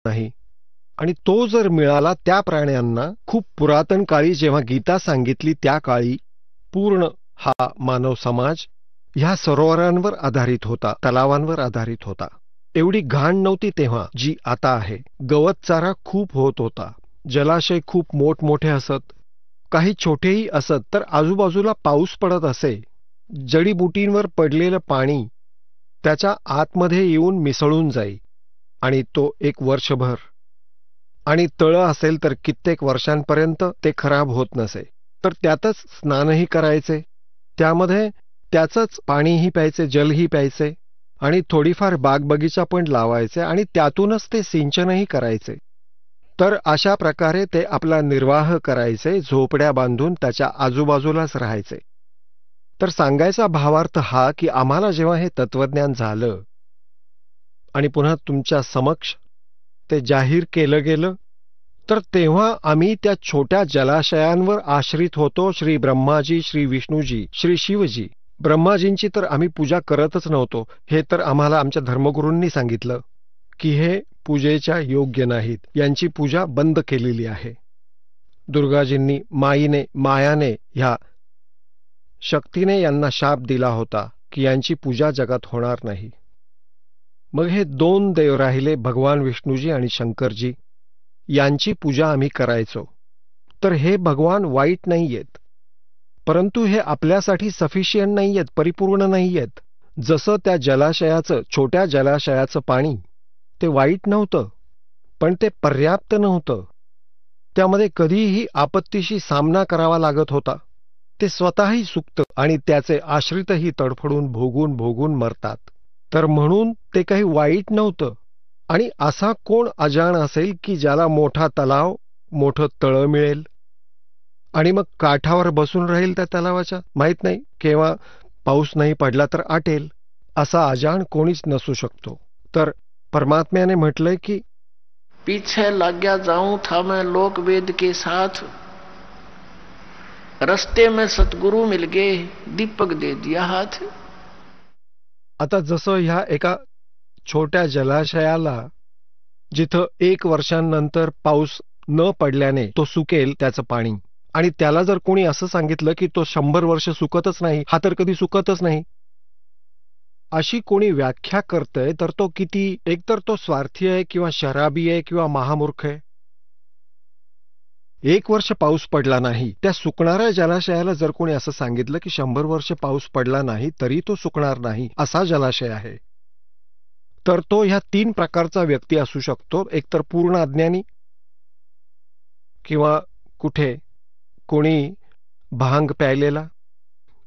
नाही. आणि तो जर मिळाला त्या प्राण्यांना खूप पुरातन काळी जेव्हा गीता सांगितली त्या काळी पूर्ण हा मानव समाज ह्या सरोवरांवर आधारित होता, तलावांवर आधारित होता. एवढी घाण नव्हती तेव्हा जी आता आहे. गवत चारा खूप होत होता, जलाशय खूप मोठमोठे असत, काही छोटेही असत, तर आजूबाजूला पाऊस पडत असे, जडीबुटींवर पडलेलं पाणी त्याच्या आतमध्ये येऊन मिसळून जाई आणि तो एक वर्षभर, आणि तळं असेल तर कित्येक वर्षांपर्यंत ते खराब होत नसे. तर त्यातच स्नानही करायचे, त्यामध्ये त्याचंच पाणीही प्यायचे, जलही प्यायचे, आणि थोडीफार बागबगीचा पण लावायचे आणि त्यातूनच ते सिंचनही करायचे. तर अशा प्रकारे ते आपला निर्वाह करायचे, झोपड्या बांधून त्याच्या आजूबाजूलाच राहायचे. तर सांगायचा भावार्थ हा की आम्हाला जेव्हा हे तत्वज्ञान झालं आणि पुन्हा तुमच्या समक्ष ते जाहीर केलं गेलं, तर तेव्हा आम्ही त्या छोट्या जलाशयांवर आश्रित होतो. श्री ब्रह्माजी, श्री विष्णूजी, श्री शिवजी. ब्रह्माजींची तर आम्ही पूजा करतच नव्हतो. हे तर आम्हाला आमच्या धर्मगुरूंनी सांगितलं की हे पूजेच्या योग्य नाहीत, यांची पूजा बंद केलेली आहे. दुर्गाजींनी, माईने, मायाने, ह्या शक्तीने यांना शाप दिला होता की यांची पूजा जगात होणार नाही. मग हे दोन देव राहिले, भगवान विष्णूजी आणि शंकरजी, यांची पूजा आम्ही करायचो. तर हे भगवान वाईट नाहीयेत, परंतु हे आपल्यासाठी सफिशियंट नाहीयेत, परिपूर्ण नाहीयेत. जसं त्या जलाशयाचं, छोट्या जलाशयाचं पाणी ते वाईट नव्हतं, पण ते पर्याप्त नव्हतं. त्यामध्ये कधीही आपत्तीशी सामना करावा लागत होता. ते स्वतःही सुकतं आणि त्याचे आश्रितही तडफडून भोगून भोगून मरतात. तर म्हणून ते काही वाईट नव्हतं. आणि असा कोण अजाण असेल की ज्याला मोठा तलाव, मोठं तळं मिळेल आणि मग काठावर बसून राहील त्या तलावाच्या, माहीत नाही केव्हा पाऊस नाही पडला तर आटेल, असा अजाण कोणीच नसू शकतो. तर परमात्म्याने म्हटलंय की पीछे लग गया जाऊं था मैं लोक वेद के साथ, रस्ते में सतगुरु मिल गए, दीपक दे दिया हाथ. आता जसं ह्या एका छोट्या जलाशयाला जिथं 1 वर्षांनंतर पाऊस न पडल्याने तो सुकेल त्याचं पाणी, आणि त्याला जर कोणी असं सांगितलं की तो 100 वर्ष सुकतच नाही, हा तर कधी सुकतच नाही, अशी कोणी व्याख्या करतंय, तर तो किती, एकतर तो स्वार्थी आहे किंवा शराबी आहे किंवा महामूर्ख आहे. 1 वर्ष पाऊस पडला नाही, त्या सुकणाऱ्या जलाशयाला जर कोणी असं सांगितलं की 100 वर्ष पाऊस पडला नाही तरी तो सुकणार नाही, असा जलाशय आहे, तर तो ह्या 3 प्रकारचा व्यक्ती असू शकतो. एकतर पूर्ण अज्ञानी, किंवा कुठे कोणी भांग प्यायलेला,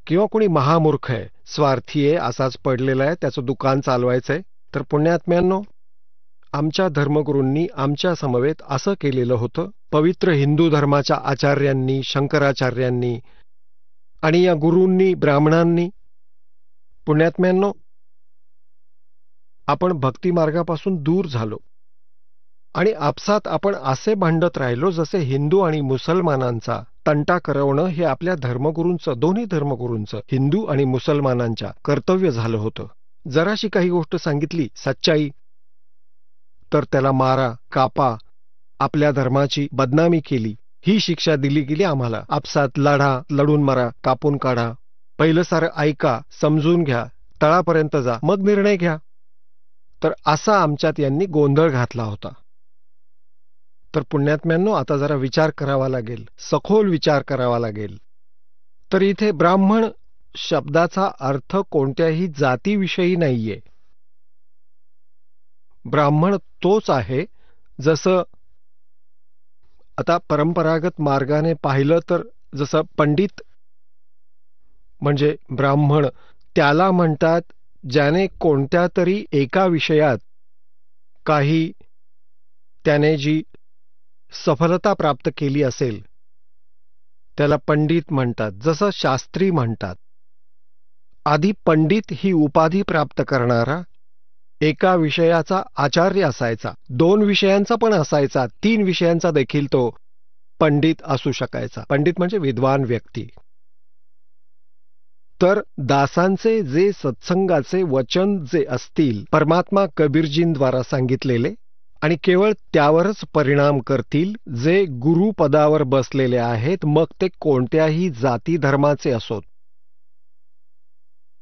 किंवा कोणी महामूर्ख आहे, स्वार्थी आहे, असाच पडलेला आहे, त्याचं दुकान चालवायचंय. तर पुण्यात्म्यांनो, आमच्या धर्मगुरूंनी आमच्या समवेत असं केलेलं होतं. पवित्र हिंदू धर्माच्या आचार्यांनी, शंकराचार्यांनी आणि या गुरूंनी, ब्राह्मणांनी, पुण्यात्म्यांनो, आपण भक्तिमार्गापासून दूर झालो आणि आपसात आपण असे भांडत राहिलो जसे हिंदू आणि मुसलमानांचा तंटा करवणं हे आपल्या धर्मगुरूंचं, दोन्ही धर्मगुरूंचं, हिंदू आणि मुसलमानांच्या कर्तव्य झालं होतं. जराशी काही गोष्ट सांगितली सच्चाई, तर त्याला मारा, कापा, आपल्या धर्माची बदनामी केली, ही शिक्षा दिली गेली आम्हाला. आपसात लढा, लढून मरा, कापून काढा, पहिलं सारं ऐका, समजून घ्या, तळापर्यंत जा, मग निर्णय घ्या. तर असा आमच्यात यांनी गोंधळ घातला होता. तर पुण्यात्म्यांनो, आता जरा विचार करावा लागेल, सखोल विचार करावा लागेल. तर इथे ब्राह्मण शब्दाचा अर्थ कोणत्याही जातीविषयी नाहीये. ब्राह्मण तोच आहे, जसं आता परंपरागत मार्गाने पाहिलं तर जसं पंडित म्हणजे ब्राह्मण त्याला म्हणतात ज्याने कोणत्या तरी एका विषयात काही त्याने जी सफलता प्राप्त केली असेल त्याला पंडित म्हणतात. जसं शास्त्री म्हणतात. आधी पंडित ही उपाधी प्राप्त करणारा एका विषयाचा आचार्य असायचा, 2 विषयांचा पण असायचा, 3 विषयांचा देखील तो पंडित असू शकायचा. पंडित म्हणजे विद्वान व्यक्ती. तर दासांचे जे सत्संगाचे वचन जे असतील परमात्मा कबीरजींद्वारा सांगितलेले आणि केवळ त्यावरच परिणाम करतील जे गुरुपदावर बसलेले आहेत, मग ते कोणत्याही जाती धर्माचे असोत.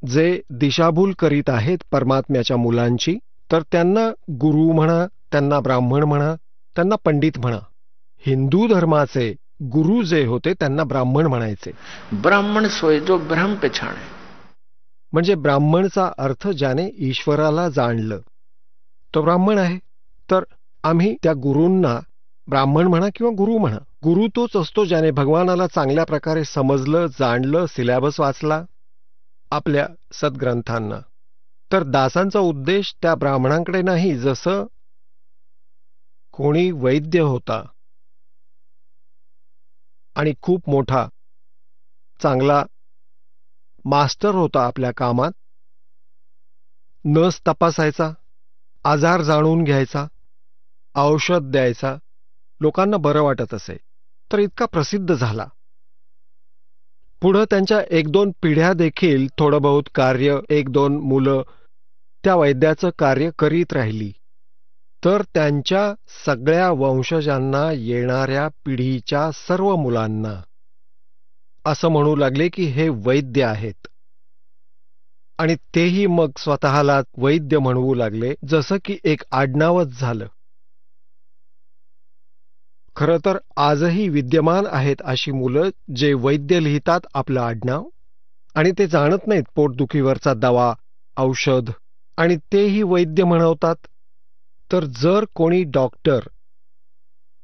जे दिशाभूल करीत आहेत परमात्म्याच्या मुलांची, तर त्यांना गुरु म्हणा, त्यांना ब्राह्मण म्हणा, त्यांना पंडित म्हणा. हिंदू धर्माचे गुरु जे होते त्यांना ब्राह्मण म्हणायचे. ब्राह्मण सोय जो ब्रह्म पछाणे, म्हणजे ब्राह्मणचा अर्थ ज्याने ईश्वराला जाणलं तो ब्राह्मण आहे. तर आम्ही त्या गुरूंना ब्राह्मण म्हणा किंवा गुरु म्हणा, गुरु तोच असतो ज्याने भगवानाला चांगल्या प्रकारे समजलं, जाणलं, सिलॅबस वाचला आपल्या सद्ग्रंथांना. तर दासांचा उद्देश त्या ब्राह्मणांकडे नाही, जसं कोणी वैद्य होता आणि खूप मोठा चांगला मास्टर होता आपल्या कामात, नस तपासायचा, आजार जाणून घ्यायचा, औषध द्यायचा, लोकांना बरं वाटत असे, तर इतका प्रसिद्ध झाला. पुढं त्यांच्या 1-2 पिढ्या देखील थोडं बहुत कार्य, 1-2 मुलं त्या वैद्याचं कार्य करीत राहिली. तर त्यांच्या सगळ्या वंशजांना, येणाऱ्या पिढीच्या सर्व मुलांना असं म्हणू लागले की हे वैद्य आहेत. आणि तेही मग स्वतःला वैद्य म्हणवू लागले, जसं की एक आडनावच झालं. खरं तर आजही विद्यमान आहेत अशी मुलं जे वैद्य लिहितात आपलं आडनाव, आणि ते जाणत नाहीत पोटदुखीवरचा दवा, औषध, आणि तेही वैद्य म्हणवतात. तर जर कोणी डॉक्टर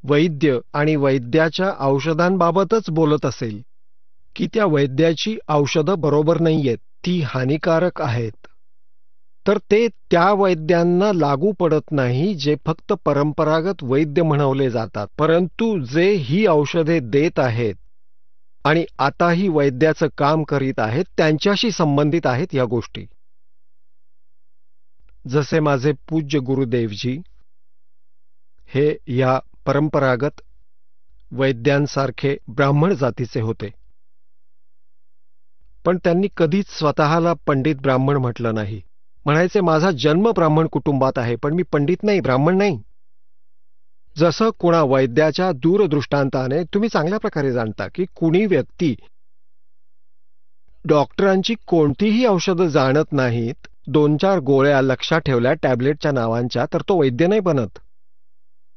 वैद्य आणि वैद्याच्या औषधांबाबतच बोलत असेल की त्या वैद्याची औषधं बरोबर नाहीयेत, ती हानिकारक आहेत, तर ते त्या वैद्यांना लागू पडत नाही जे फक्त परंपरागत वैद्य म्हणवले जातात, परंतु जे ही औषधे देत आहेत आणि आताही वैद्याचं काम करीत आहेत, त्यांच्याशी संबंधित आहेत या गोष्टी. जसे माझे पूज्य गुरुदेवजी हे या परंपरागत वैद्यांसारखे ब्राह्मण जातीचे होते, पण त्यांनी कधीच स्वतःला पंडित ब्राह्मण म्हटलं नाही. म्हणायचे माझा जन्म ब्राह्मण कुटुंबात आहे, पण मी पंडित नाही, ब्राह्मण नाही. जसं कुणा वैद्याच्या दूरदृष्टांताने तुम्ही चांगल्या प्रकारे जाणता की कुणी व्यक्ती डॉक्टरांची कोणतीही औषधं जाणत नाहीत, 2-4 गोळ्या लक्षात ठेवल्या टॅबलेटच्या नावांच्या, तर तो वैद्य नाही बनत.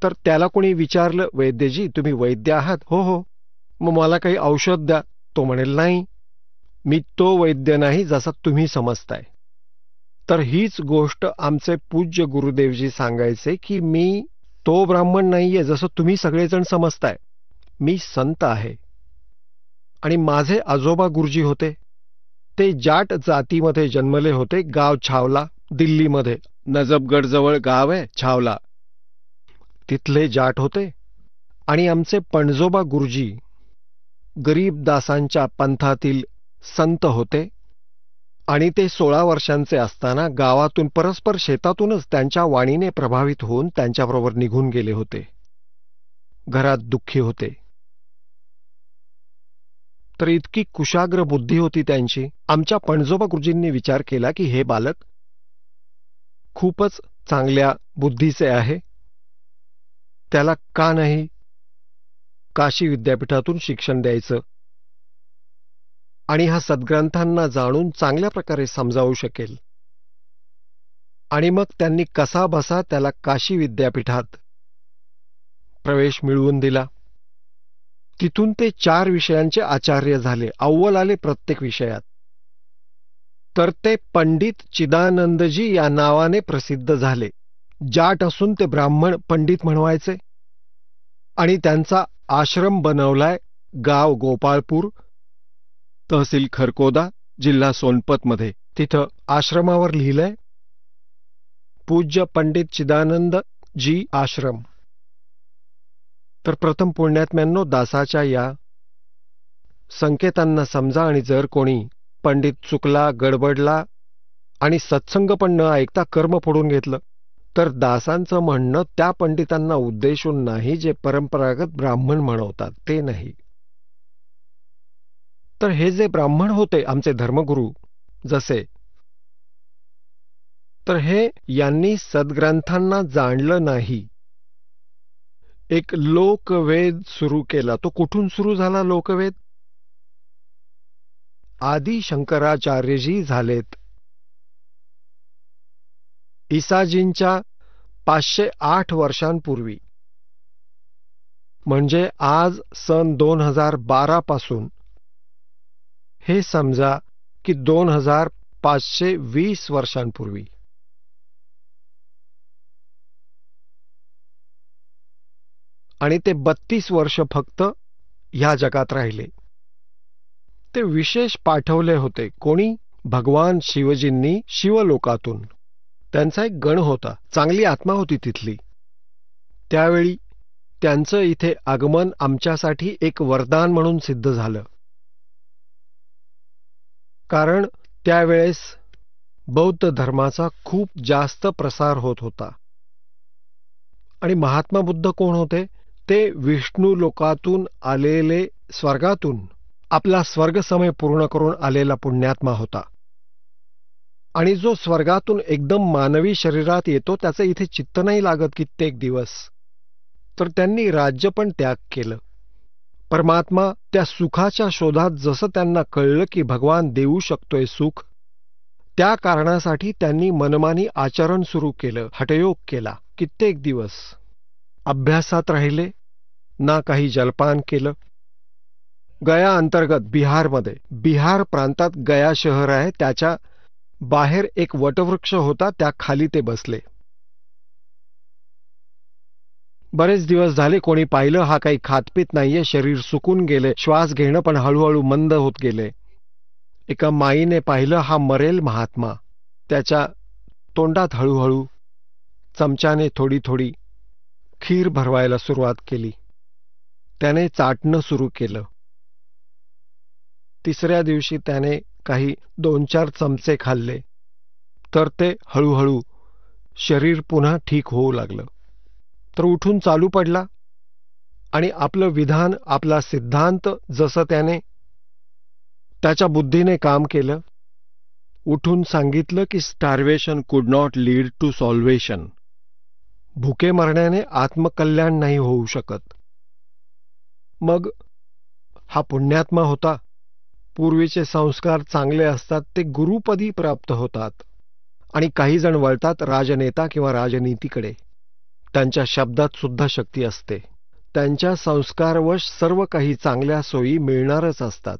तर त्याला कोणी विचारलं, वैद्यजी तुम्ही वैद्य आहात? हो हो. मग मला काही औषध द्या. तो म्हणेल नाही, मी तो वैद्य नाही जसा तुम्ही समजताय. तर हीच गोष्ट आमचे पूज्य गुरुदेवजी सांगायचे की मी तो ब्राह्मण नाहीये जसं तुम्ही सगळेजण समजताय. मी संत आहे. आणि माझे आजोबा गुरुजी होते ते जाट जातीमध्ये जन्मले होते. गाव छावला, दिल्लीमध्ये नजफगड जवळ गाव आहे छावला, तिथले जाट होते. आणि आमचे पणजोबा गुरुजी गरीब दासांच्या पंथातील संत होते. आणि ते 16 वर्षांचे असताना गावातून परस्पर शेतातूनच त्यांच्या वाणीने प्रभावित होऊन त्यांच्याबरोबर निघून गेले होते. घरात दुःखी होते. तर इतकी कुशाग्र बुद्धी होती त्यांची. आमच्या पणजोबा गुरुजींनी विचार केला की हे बालक खूपच चांगल्या बुद्धीचे आहे, त्याला का नाही काशी विद्यापीठातून शिक्षण द्यायचं आणि हा सद्ग्रंथांना जाणून चांगल्या प्रकारे समजावू शकेल. आणि मग त्यांनी कसा बसा त्याला काशी विद्यापीठात प्रवेश मिळवून दिला. तिथून ते 4 विषयांचे आचार्य झाले, अव्वल आले प्रत्येक विषयात. तर ते पंडित चिदानंदजी या नावाने प्रसिद्ध झाले. जाट असून ते ब्राह्मण पंडित म्हणवायचे. आणि त्यांचा आश्रम बनवलाय गाव गोपाळपूर, तहसील खरकोदा, जिल्हा सोनपतमध्ये. तिथं आश्रमावर लिहिलंय पूज्य पंडित चिदानंद जी आश्रम. तर प्रथम पुण्यात्म्यांनो, दासाच्या या संकेतांना समजा. आणि जर कोणी पंडित चुकला, गडबडला आणि सत्संग पण न ऐकता कर्म फोडून घेतलं, तर दासांचं म्हणणं त्या पंडितांना उद्देशून नाही जे परंपरागत ब्राह्मण म्हणवतात, ते नाही. तर हे जे ब्राह्मण होते आमचे धर्मगुरू जसे, तर हे यांनी सद्ग्रंथांना जाणलं नाही. एक लोकवेद सुरू केला. तो कुठून सुरू झाला लोकवेद? आदि शंकराचार्यजी झालेत. ईसाजींच्या 508 वर्षांपूर्वी, म्हणजे आज सन 2012 पासून, हे समजा की 2520 वर्षांपूर्वी. आणि ते 32 वर्ष फक्त ह्या जगात राहिले. ते विशेष पाठवले होते. कोणी? भगवान शिवजींनी शिवलोकातून. त्यांचा एक गण होता, चांगली आत्मा होती तिथली. त्यावेळी त्यांचं इथे आगमन आमच्यासाठी एक वरदान म्हणून सिद्ध झालं. कारण त्यावेळेस बौद्ध धर्माचा खूप जास्त प्रसार होत होता. आणि महात्मा बुद्ध कोण होते? ते विष्णू लोकातून आलेले, स्वर्गातून आपला स्वर्गसमय पूर्ण करून आलेला पुण्यात्मा होता. आणि जो स्वर्गातून एकदम मानवी शरीरात येतो त्याचं इथे चित्त नाही लागत कित्येक दिवस. तर त्यांनी राज्य पण त्याग केलं. परमात्मा त्या सुखाच्या शोधात जसं त्यांना कळलं की भगवान देऊ शकतोय सुख, त्या कारणासाठी त्यांनी मनमानी आचरण सुरू केलं, हठयोग केला. कित्येक दिवस अभ्यासात राहिले, ना काही जलपान केलं. गया अंतर्गत बिहारमध्ये, बिहार प्रांतात गया शहर आहे, त्याच्या बाहेर एक वटवृक्ष होता, त्या खाली ते बसले. बरेच दिवस झाले कोणी पाहिलं हा काही खातपीत नाहीये, शरीर सुकून गेले, श्वास घेणं पण हळूहळू मंद होत गेले. एका माईने पाहिलं हा मरेल महात्मा. त्याच्या तोंडात हळूहळू चमच्याने थोडी थोडी खीर भरवायला सुरुवात केली. त्याने चाटणं सुरू केलं. तिसऱ्या दिवशी त्याने काही 2-4 चमचे खाल्ले, तर ते हळूहळू शरीर पुन्हा ठीक होऊ लागलं. तर उठून चालू पडला आणि आपलं विधान, आपला सिद्धांत जसं त्याने त्याच्या बुद्धीने काम केलं. उठून सांगितलं की स्टार्वेशन कुड नॉट लीड टू सॉल्वेशन. भुके मरण्याने आत्मकल्याण नाही होऊ शकत. मग हा पुण्यात्मा होता. पूर्वीचे संस्कार चांगले असतात ते गुरुपदी प्राप्त होतात. आणि काही जण वळतात राजनेता किंवा राजनीतीकडे. त्यांच्या शब्दात सुद्धा शक्ती असते. त्यांच्या संस्कारवश सर्व काही चांगल्या सोयी मिळणारच असतात.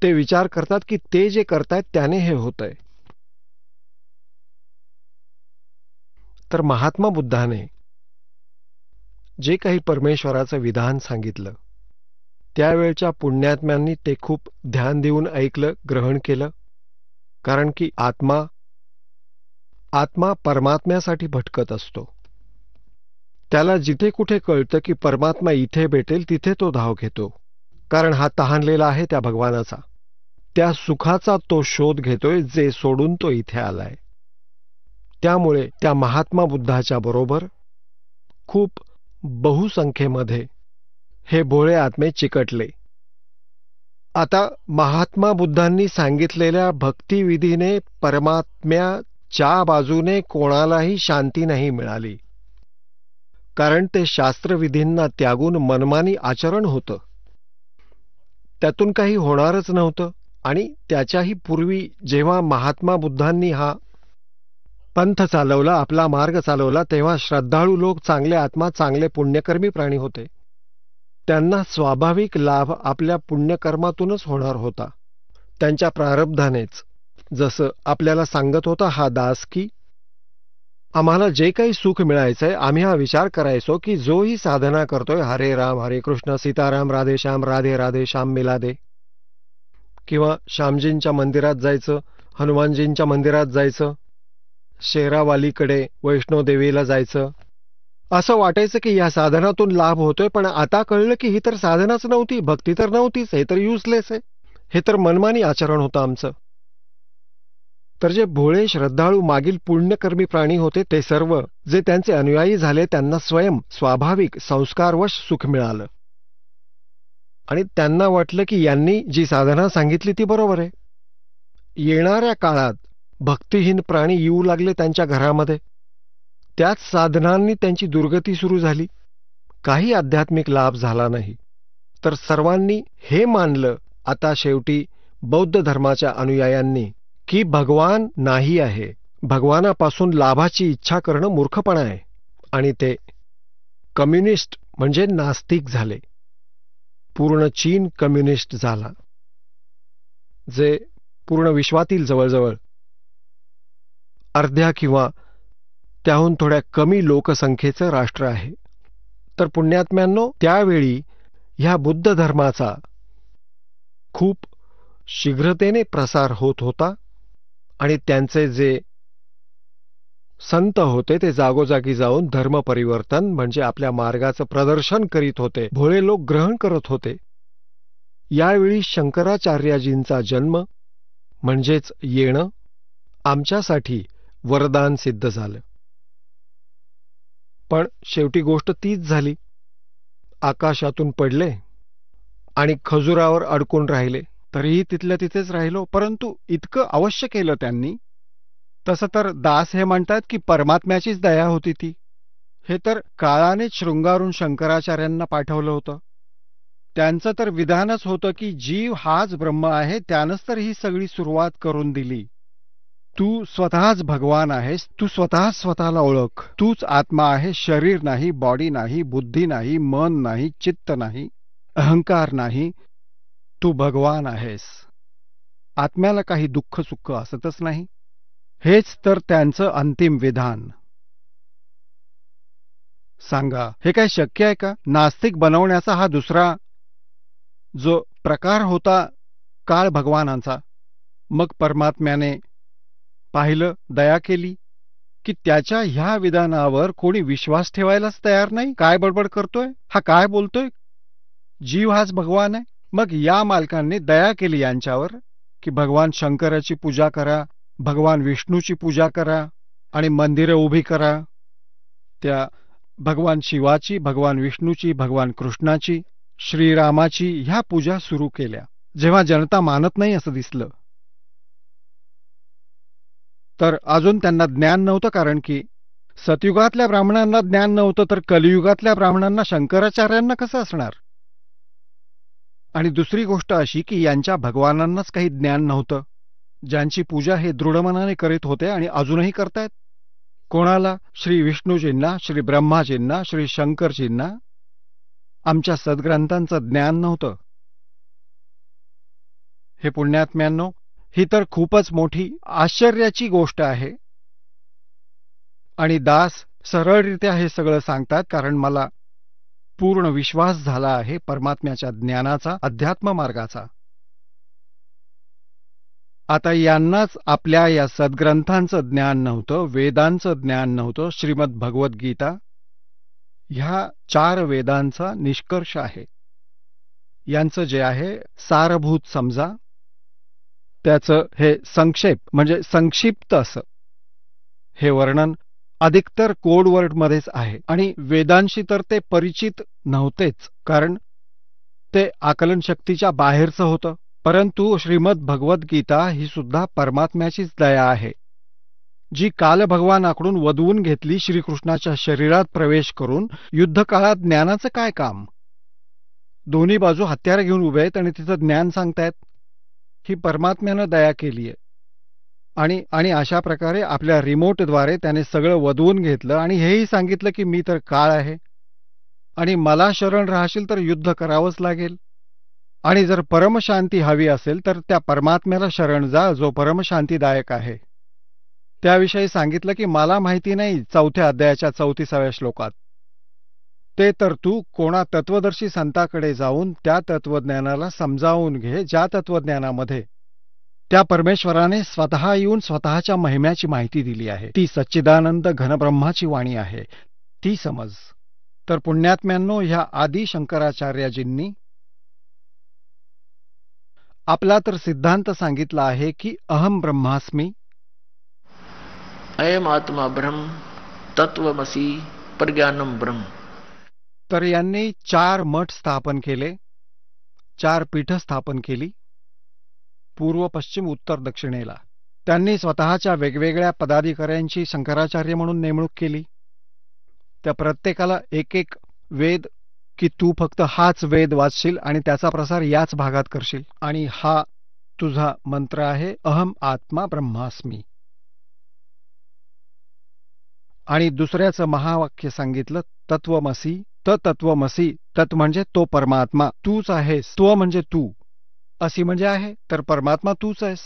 ते विचार करतात की ते जे करतायत त्याने हे होतंय. तर महात्मा बुद्धाने जे काही परमेश्वराचं विधान सांगितलं, त्यावेळच्या पुण्यात्म्यांनी ते खूप ध्यान देऊन ऐकलं, ग्रहण केलं. कारण की आत्मा परमात्म्यासाठी भटकत असतो. त्याला जिथे कुठे कळतं की परमात्मा इथे भेटेल तिथे तो धाव घेतो. कारण हा तहानलेला आहे त्या भगवानाचा. त्या सुखाचा तो शोध घेतोय जे सोडून तो इथे आलाय. त्यामुळे त्या महात्मा बुद्धाच्या बरोबर खूप बहुसंख्येमध्ये हे भोळे आत्मे चिकटले. आता महात्मा बुद्धांनी सांगितलेल्या भक्तिविधीने परमात्म्याच्या बाजूने कोणालाही शांती नाही मिळाली. कारण ते शास्त्रविधींना त्यागून मनमानी आचरण होतं. त्यातून काही होणारच नव्हतं. आणि त्याच्याही पूर्वी जेव्हा महात्मा बुद्धांनी हा पंथ चालवला, आपला मार्ग चालवला, तेव्हा श्रद्धाळू लोक, चांगले आत्मा, चांगले पुण्यकर्मी प्राणी होते. त्यांना स्वाभाविक लाभ आपल्या पुण्यकर्मातूनच होणार होता, त्यांच्या प्रारब्धानेच. जसं आपल्याला सांगत होता हा दास की आम्हाला जे काही सुख मिळायचंय, आम्ही हा विचार करायचो की जोही साधना करतोय, हरे राम हरे कृष्ण, सीताराम राधे श्याम, राधे राधे श्याम मिलादे, किंवा श्यामजींच्या मंदिरात जायचं, हनुमानजींच्या मंदिरात जायचं, शेरावालीकडे वैष्णोदेवीला जायचं, असं वाटायचं की या साधनातून लाभ होतोय. पण आता कळलं की ही तर साधनाच नव्हती, भक्ती तर नव्हतीच, हे तर युजलेस आहे, हे तर मनमानी आचरण होतं आमचं. तर जे भोळे श्रद्धाळू मागील पुण्यकर्मी प्राणी होते ते सर्व जे त्यांचे अनुयायी झाले त्यांना स्वयं स्वाभाविक संस्कारवश सुख मिळालं. आणि त्यांना वाटलं की यांनी जी साधना सांगितली ती बरोबर आहे. येणाऱ्या काळात भक्तिहीन प्राणी येऊ लागले त्यांच्या घरामध्ये. त्याच साधनांनी त्यांची दुर्गती सुरू झाली. काही आध्यात्मिक लाभ झाला नाही, तर सर्वांनी हे मानलं आता शेवटी बौद्ध धर्माच्या अनुयायांनी की भगवान नाही आहे, भगवानापासून लाभाची इच्छा करणं मूर्खपणा आहे, आणि ते कम्युनिस्ट म्हणजे नास्तिक झाले. पूर्ण चीन कम्युनिस्ट झाला, जे पूर्ण विश्वातील जवळजवळ अर्ध्या किंवा त्याहून थोड्या कमी लोकसंख्येचं राष्ट्र आहे. तर पुण्यात्म्यांनो, त्यावेळी ह्या बुद्ध धर्माचा खूप शीघ्रतेने प्रसार होत होता आणि त्यांचे जे संत होते ते जागोजागी जाऊन धर्म परिवर्तन म्हणजे आपल्या मार्गाचं प्रदर्शन करीत होते, भोळे लोक ग्रहण करत होते. यावेळी शंकराचार्यजींचा जन्म म्हणजेच येणं आमच्यासाठी वरदान सिद्ध झालं. पण शेवटी गोष्ट तीच झाली. आकाशातून पडले आणि खजुरावर अडकून राहिले. तरीही तिथल्या तिथेच राहिलो, परंतु इतकं अवश्य केलं त्यांनी. तसं तर दास हे म्हणतात की परमात्म्याचीच दया होती ती. हे तर काळानेच शृंगारून शंकराचार्यांना पाठवलं होतं. त्यांचं तर विधानच होतं की जीव हाच ब्रह्म आहे, त्यानंच तर ही सगळी सुरुवात करून दिली. तू स्वतःच भगवान आहेस, तू स्वतःच स्वतःला ओळख. तूच आत्मा आहे, शरीर नाही, बॉडी नाही, बुद्धी नाही, मन नाही, चित्त नाही, अहंकार नाही. तू भगवान आहेस. आत्म्याला काही दुःख सुख असतच नाही. हेच तर त्यांचं अंतिम विधान. सांगा, हे काय शक्य आहे का? नास्तिक बनवण्याचा हा दुसरा जो प्रकार होता काळ भगवानांचा, मग परमात्म्याने पाहिलं, दया केली की त्याच्या ह्या विधानावर कोणी विश्वास ठेवायलाच तयार नाही. काय बडबड करतोय हा, काय बोलतोय? जीव हाच भगवान आहे. मग या मालकांनी दया केली यांच्यावर की भगवान शंकराची पूजा करा, भगवान विष्णूची पूजा करा आणि मंदिरं उभी करा. त्या भगवान शिवाची, भगवान विष्णूची, भगवान कृष्णाची, श्रीरामाची ह्या पूजा सुरू केल्या. जेव्हा जनता मानत नाही असं दिसलं, तर अजून त्यांना ज्ञान नव्हतं. कारण की सतयुगातल्या ब्राह्मणांना ज्ञान नव्हतं, तर कलियुगातल्या ब्राह्मणांना शंकराचार्यांना कसं असणार? आणि दुसरी गोष्ट अशी की यांच्या भगवानांनाच काही ज्ञान नव्हतं, ज्यांची पूजा हे दृढमनाने करीत होते आणि अजूनही करतायत. कोणाला? श्री विष्णूजींना, श्री ब्रह्माजींना, श्री शंकरजींना आमच्या सद्ग्रंथांचं ज्ञान नव्हतं. हे पुण्यात्म्यांनो, ही तर खूपच मोठी आश्चर्याची गोष्ट आहे. आणि दास सरळरित्या हे सगळं सांगतात, कारण मला पूर्ण विश्वास झाला आहे परमात्म्याच्या ज्ञानाचा, अध्यात्म मार्गाचा. आता यांनाच आपल्या या सद्ग्रंथांचं ज्ञान नव्हतं, वेदांचं ज्ञान नव्हतं. श्रीमद भगवद्गीता ह्या 4 वेदांचा निष्कर्ष आहे. यांचं जे आहे सारभूत समजा, त्याचं हे संक्षेप म्हणजे संक्षिप्त असं हे वर्णन अधिकतर कोडवर्डमध्येच आहे. आणि वेदांशी तर ते परिचित नव्हतेच, कारण ते आकलनशक्तीच्या बाहेरचं होतं. परंतु श्रीमद भगवद्गीता ही सुद्धा परमात्म्याचीच दया आहे, जी कालभगवानाकडून वदवून घेतली श्रीकृष्णाच्या शरीरात प्रवेश करून. युद्धकाळात ज्ञानाचं काय काम? दोन्ही बाजू हत्यारं घेऊन उभे आहेत आणि तिचं ज्ञान सांगतायत. ही परमात्म्यानं दया केली आहे. आणि अशा प्रकारे आपल्या रिमोटद्वारे त्याने सगळं वदवून घेतलं आणि हेही सांगितलं की मी तर काळ आहे आणि मला शरण राहशील तर युद्ध करावंच लागेल. आणि जर परमशांती हवी असेल तर त्या परमात्म्याला शरण जा, जो परमशांतीदायक आहे. त्याविषयी सांगितलं की मला माहिती नाही 4थ्या अध्यायाच्या 34व्या श्लोकात. ते तर तू कोणा तत्वदर्शी संताकडे जाऊन त्या तत्वज्ञानाला समजावून घे, ज्या तत्वज्ञानामध्ये त्या परमेश्वराने स्वतः येऊन स्वतःच्या महिम्याची माहिती दिली आहे. ती सच्चिदानंद घनब्रह्माची वाणी आहे, ती समज. तर पुण्यात्म्यांनो, ह्या आदि शंकराचार्यजींनी आपला तर सिद्धांत सांगितला आहे की अहम ब्रह्मास्मी, अयम आत्मा ब्रह्म, तत्वमसी, प्रज्ञानम ब्रह्म. तर यांनी 4 मठ स्थापन केले, 4 पीठं स्थापन केली पूर्व, पश्चिम, उत्तर, दक्षिणेला. त्यांनी स्वतःच्या वेगवेगळ्या पदाधिकाऱ्यांची शंकराचार्य म्हणून नेमणूक केली. त्या प्रत्येकाला एक वेद की तू फक्त हाच वेद वाचशील आणि त्याचा प्रसार याच भागात करशील, आणि हा तुझा मंत्र आहे, अहम आत्मा ब्रह्मास्मी. आणि दुसऱ्याचं महावाक्य सांगितलं, तत्वमसी. तत्वमसी, तत् म्हणजे तो परमात्मा, तूच आहेस. त्व म्हणजे तू, असी म्हणजे आहे, तर परमात्मा तूच आहेस.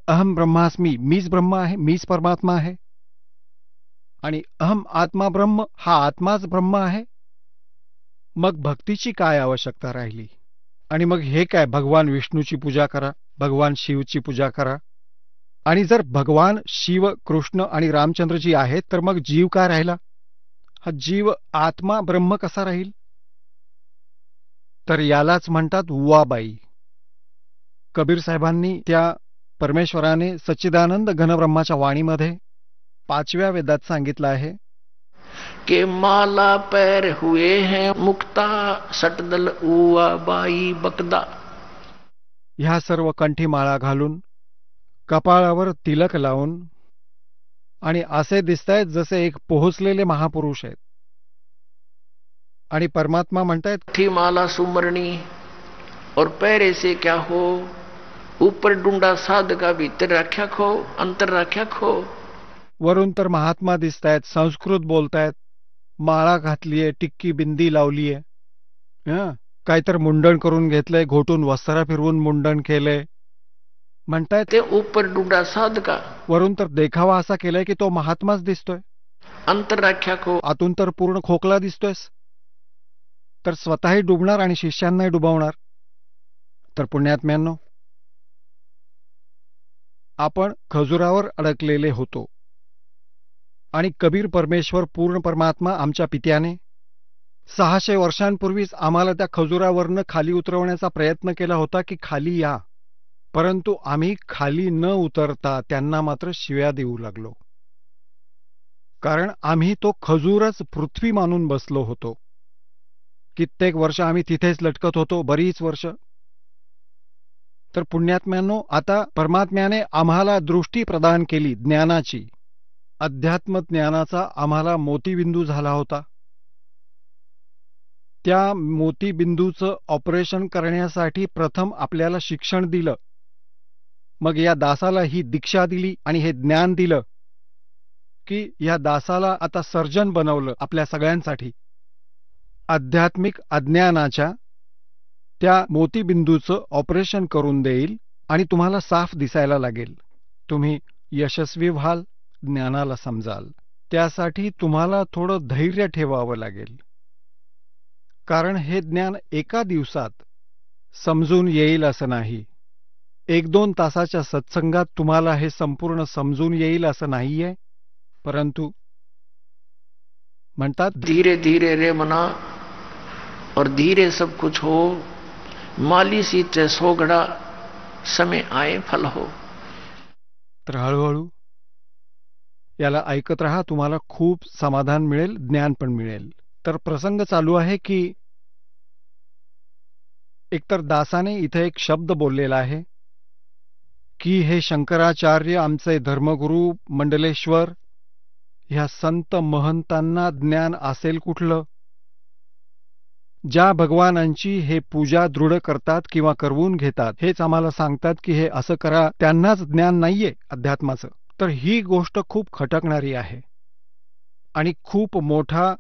अहम ब्रह्मास्मी, मीच ब्रह्म आहे, मीच परमात्मा आहे. आणि अहम आत्मा ब्रह्म, हा आत्माच ब्रह्म आहे. मग भक्तीची काय आवश्यकता राहिली? आणि मग हे काय, भगवान विष्णूची पूजा करा, भगवान शिवची पूजा करा. आणि जर भगवान शिव, कृष्ण आणि रामचंद्रजी आहेत, तर मग जीव काय राहिला? हा जीव आत्मा ब्रह्म कसा राहील? तर यालाच म्हणतात उवाबाई. कबीर साहेबांनी त्या परमेश्वराने सच्चिदानंद घनब्रह्माच्या वाणीमध्ये 5व्या वेदात सांगितलं आहे के माला पैर हुए हैं मुक्ता सटदल उवा बाई बकदा. ह्या सर्व कंठी माळा घालून, कपाळावर तिलक लावून, आणि असे दिसतायत जसे एक पोहोचलेले महापुरुष आहेत. आणि परमात्मा म्हणतायत, थी माला सुमरणी और पैरे से क्या हो, ऊपर डुंडा साध का भीतर राख्या खो, अंतर राख्या खो. वरून तर महात्मा दिसतायत, संस्कृत बोलतायत, माळा घातलीये, टिक्की बिंदी लावलीये, काहीतर मुंडण करून घेतलंय, घोटून वस्त्रा फिरवून मुंडण केलंय, म्हणतायत ते ऊपर डुंडा साध का. वरून तर देखावा असा केलाय की तो महात्माच दिसतोय, अंतर राख्या खो, आतून तर पूर्ण खोकला दिसतोयस. तर स्वतःही डुबणार आणि शिष्यांनाही डुबवणार. तर पुण्यात्म्यांनो, आपण खजुरावर अडकलेले होतो, आणि कबीर परमेश्वर पूर्ण परमात्मा आमच्या पित्याने 600 वर्षांपूर्वीच आम्हाला त्या खजुरावरनं खाली उतरवण्याचा प्रयत्न केला होता की खाली या, परंतु आम्ही खाली न उतरता त्यांना मात्र शिव्या देऊ लागलो, कारण आम्ही तो खजूरच पृथ्वी मानून बसलो होतो. कित्येक वर्ष आम्ही तिथेच लटकत होतो, बरीच वर्ष. तर पुण्यात्म्यांनो, आता परमात्म्याने आम्हाला दृष्टी प्रदान केली ज्ञानाची, अध्यात्म ज्ञानाचा आम्हाला मोतीबिंदू झाला होता. त्या मोतीबिंदूचं ऑपरेशन करण्यासाठी प्रथम आपल्याला शिक्षण दिलं, मग या दासाला ही दीक्षा दिली आणि हे ज्ञान दिलं की या दासाला आता सर्जन बनवलं आपल्या सगळ्यांसाठी. आध्यात्मिक अज्ञानाच्या त्या मोतीबिंदूचं ऑपरेशन करून देईल आणि तुम्हाला साफ दिसायला लागेल. तुम्ही यशस्वी व्हाल, ज्ञानाला समजाल. त्यासाठी तुम्हाला थोडं धैर्य ठेवावं लागेल, कारण हे ज्ञान एका दिवसात समजून येईल असं नाही. 1-2 तासाच्या सत्संगात तुम्हाला हे संपूर्ण समजून येईल असं नाहीये, परंतु म्हणतात धीरे धीरे रे मना और धीरे सब कुछ हो, माली सीते सोगड़ा समय आए फल हो. तर हळूहळू याला ऐकत राहा, तुम्हाला खूप समाधान मिळेल, ज्ञान पण मिळेल. तर प्रसंग चालू आहे की एकतर दासाने इथे एक शब्द बोललेला आहे की हे शंकराचार्य आमचे धर्मगुरू मंडलेश्वर, ह्या संत महंतांना ज्ञान असेल कुठलं? ज्या भगवानांची हे पूजा दृढ करतात किंवा करवून घेतात, हेच आम्हाला सांगतात की हे असं करा, त्यांनाच ज्ञान नाहीये अध्यात्माचं. तर ही गोष्ट खूप खटकणारी आहे आणि खूप मोठा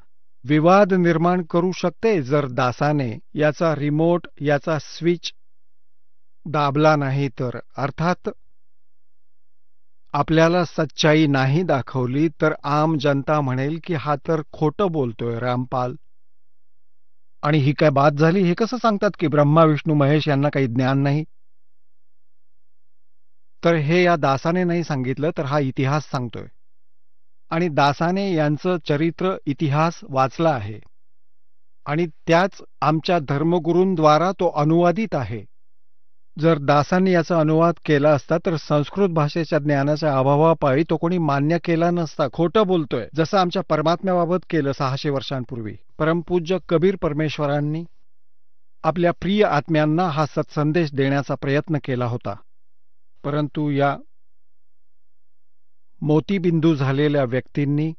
विवाद निर्माण करू शकते जर दासाने याचा रिमोट, याचा स्विच दाबला नाही तर. अर्थात आपल्याला सच्चाई नाही दाखवली तर आम जनता म्हणेल की हा तर खोटं बोलतोय रामपाल, आणि ही काय बात झाली? हे कसं सांगतात की ब्रह्मा विष्णू महेश यांना काही ज्ञान नाही? तर हे या दासाने नाही सांगितलं, तर हा इतिहास सांगतोय, आणि दासाने यांचं चरित्र इतिहास वाचला आहे आणि त्याच आमच्या धर्मगुरूंद्वारा तो अनुवादित आहे. जर दासांनी याचा अनुवाद केला असता तर संस्कृत भाषेच्या ज्ञानाच्या अभावापायी तो कोणी मान्य केला नसता. खोटं बोलतोय, जसं आमच्या परमात्म्याबाबत केलं 600 वर्षांपूर्वी. परमपूज्य कबीर परमेश्वरांनी आपल्या प्रिय आत्म्यांना हा सत्संदेश देण्याचा प्रयत्न केला होता, परंतु या मोतीबिंदू झालेल्या व्यक्तींनी,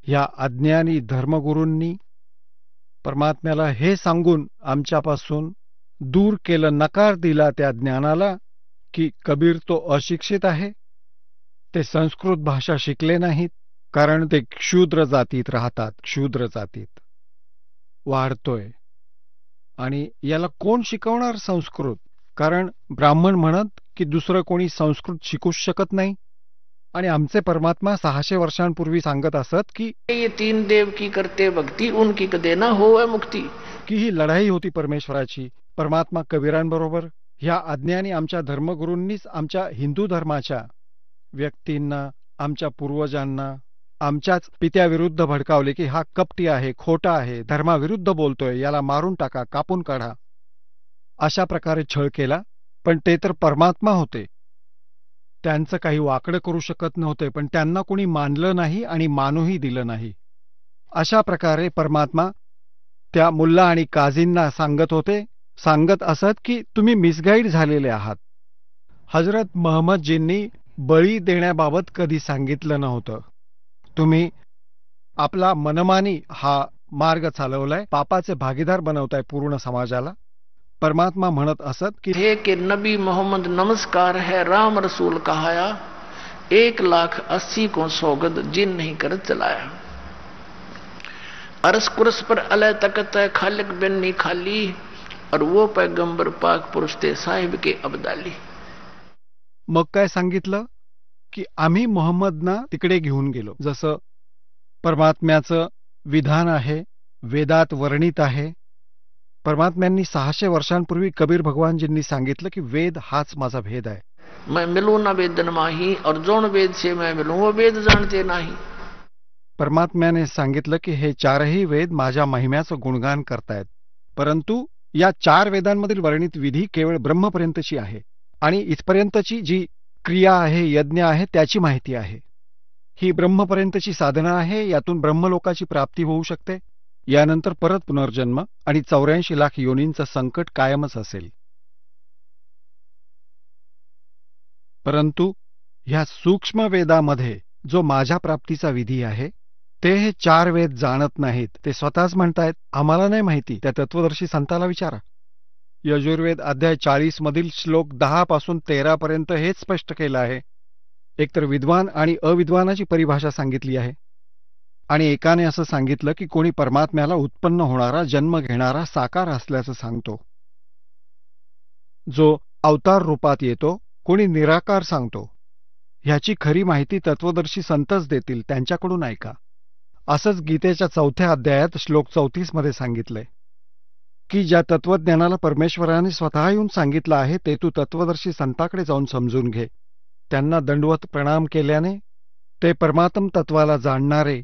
या अज्ञानी धर्मगुरूंनी परमात्म्याला हे सांगून आमच्यापासून दूर केलं, नकार दिला त्या ज्ञानाला की कबीर तो अशिक्षित आहे, ते संस्कृत भाषा शिकले नाहीत, कारण ते क्षुद्र जातीत राहतात, क्षुद्र जातीत वाढतोय. आणि याला कोण शिकवणार संस्कृत? कारण ब्राह्मण म्हणत की दुसरं कोणी संस्कृत शिकूच शकत नाही. आणि आमचे परमात्मा 600 वर्षांपूर्वी सांगत असत की ये तीन देव की करते भक्ती उनकी कदे ना होवे मुक्ती. की ही लढाई होती परमेश्वराची परमात्मा कबीरांबरोबर. ह्या अज्ञानी आमच्या धर्मगुरूंनीच आमच्या हिंदू धर्माच्या व्यक्तींना, आमच्या पूर्वजांना आमच्याच पित्याविरुद्ध भडकावले की हा कपटी आहे, खोटा आहे, धर्माविरुद्ध बोलतोय, याला मारून टाका, कापून काढा, अशा प्रकारे छळ केला. पण ते तर परमात्मा होते, त्यांचं काही वाकडं करू शकत नव्हते. पण त्यांना कोणी मानलं नाही आणि मानूही दिलं नाही. अशा प्रकारे परमात्मा त्या मुल्ला आणि काझींना सांगत असत की तुम्ही मिसगाईड झालेले आहात. हजरत महम्मदजींनी बळी देण्याबाबत कधी सांगितलं नव्हतं. तुम्ही आपला मनमानी हा मार्ग चालवलाय, पापाचे भागीदार बनवताय पूर्ण समाजाला. परमात्मा म्हणत असत की हे के नबी मोहम्मद नमस्कार है, राम रसूल कहाया, 1,80,000 को सौगद जिन नहीं कर चलाया. अरस कुरस पर अलह तकत है खालिक बिन नी खाली, और वो पैगंबर पाक पुरुष थे साहिब के अब्दाली. मग काय सांगितलं की आम्ही मोहम्मदना तिकडे घेऊन गेलो, जसं परमात्म्याचं विधान आहे, वेदात वर्णित आहे. परमात्म्यांनी 600 वर्षांपूर्वी कबीर भगवानजींनी सांगितलं की वेद हाच माझा भेद आहे. मैं मिलूं ना वेदन माही, और जोन वेद से मैं मिलूं वो वेद जानते नाही. परमात्म्याने सांगितलं की हे चारही वेद माझ्या महिम्याचं गुणगान करतायत, परंतु या 4 वेदांमधील वर्णित विधी केवळ ब्रह्मपर्यंतची आहे आणि इथपर्यंतची जी क्रिया आहे, यज्ञ आहे, त्याची माहिती आहे. ही ब्रह्मपर्यंतची साधना आहे, यातून ब्रह्मलोकाची प्राप्ती होऊ शकते. यानंतर परत पुनर्जन्म आणि 84 लाख योनींचं संकट कायमच असेल. परंतु ह्या सूक्ष्म वेदामध्ये जो माझ्या प्राप्तीचा विधी आहे ते हे 4 वेद जाणत नाहीत. ते स्वतःच म्हणतायत आम्हाला नाही माहिती, त्या तत्वदर्शी संताला विचारा. यजुर्वेद अध्याय 40 मधील श्लोक 10 पासून 13 पर्यंत हेच स्पष्ट केलं आहे. एकतर विद्वान आणि अविद्वानाची परिभाषा सांगितली आहे. आणि एकाने असं सांगितलं की कोणी परमात्म्याला उत्पन्न होणारा, जन्म घेणारा साकार असल्याचं सांगतो, जो अवतार रूपात येतो. कोणी निराकार सांगतो. ह्याची खरी माहिती तत्वदर्शी संतच देतील, त्यांच्याकडून ऐका. असंच गीतेच्या 4थ्या अध्यायात श्लोक 34 मध्ये सांगितलंय की ज्या तत्वज्ञानाला परमेश्वराने स्वतः येऊन सांगितलं आहे ते तू तत्वदर्शी संताकडे जाऊन समजून घे. त्यांना दंडवत प्रणाम केल्याने ते परमात्म तत्वाला जाणणारे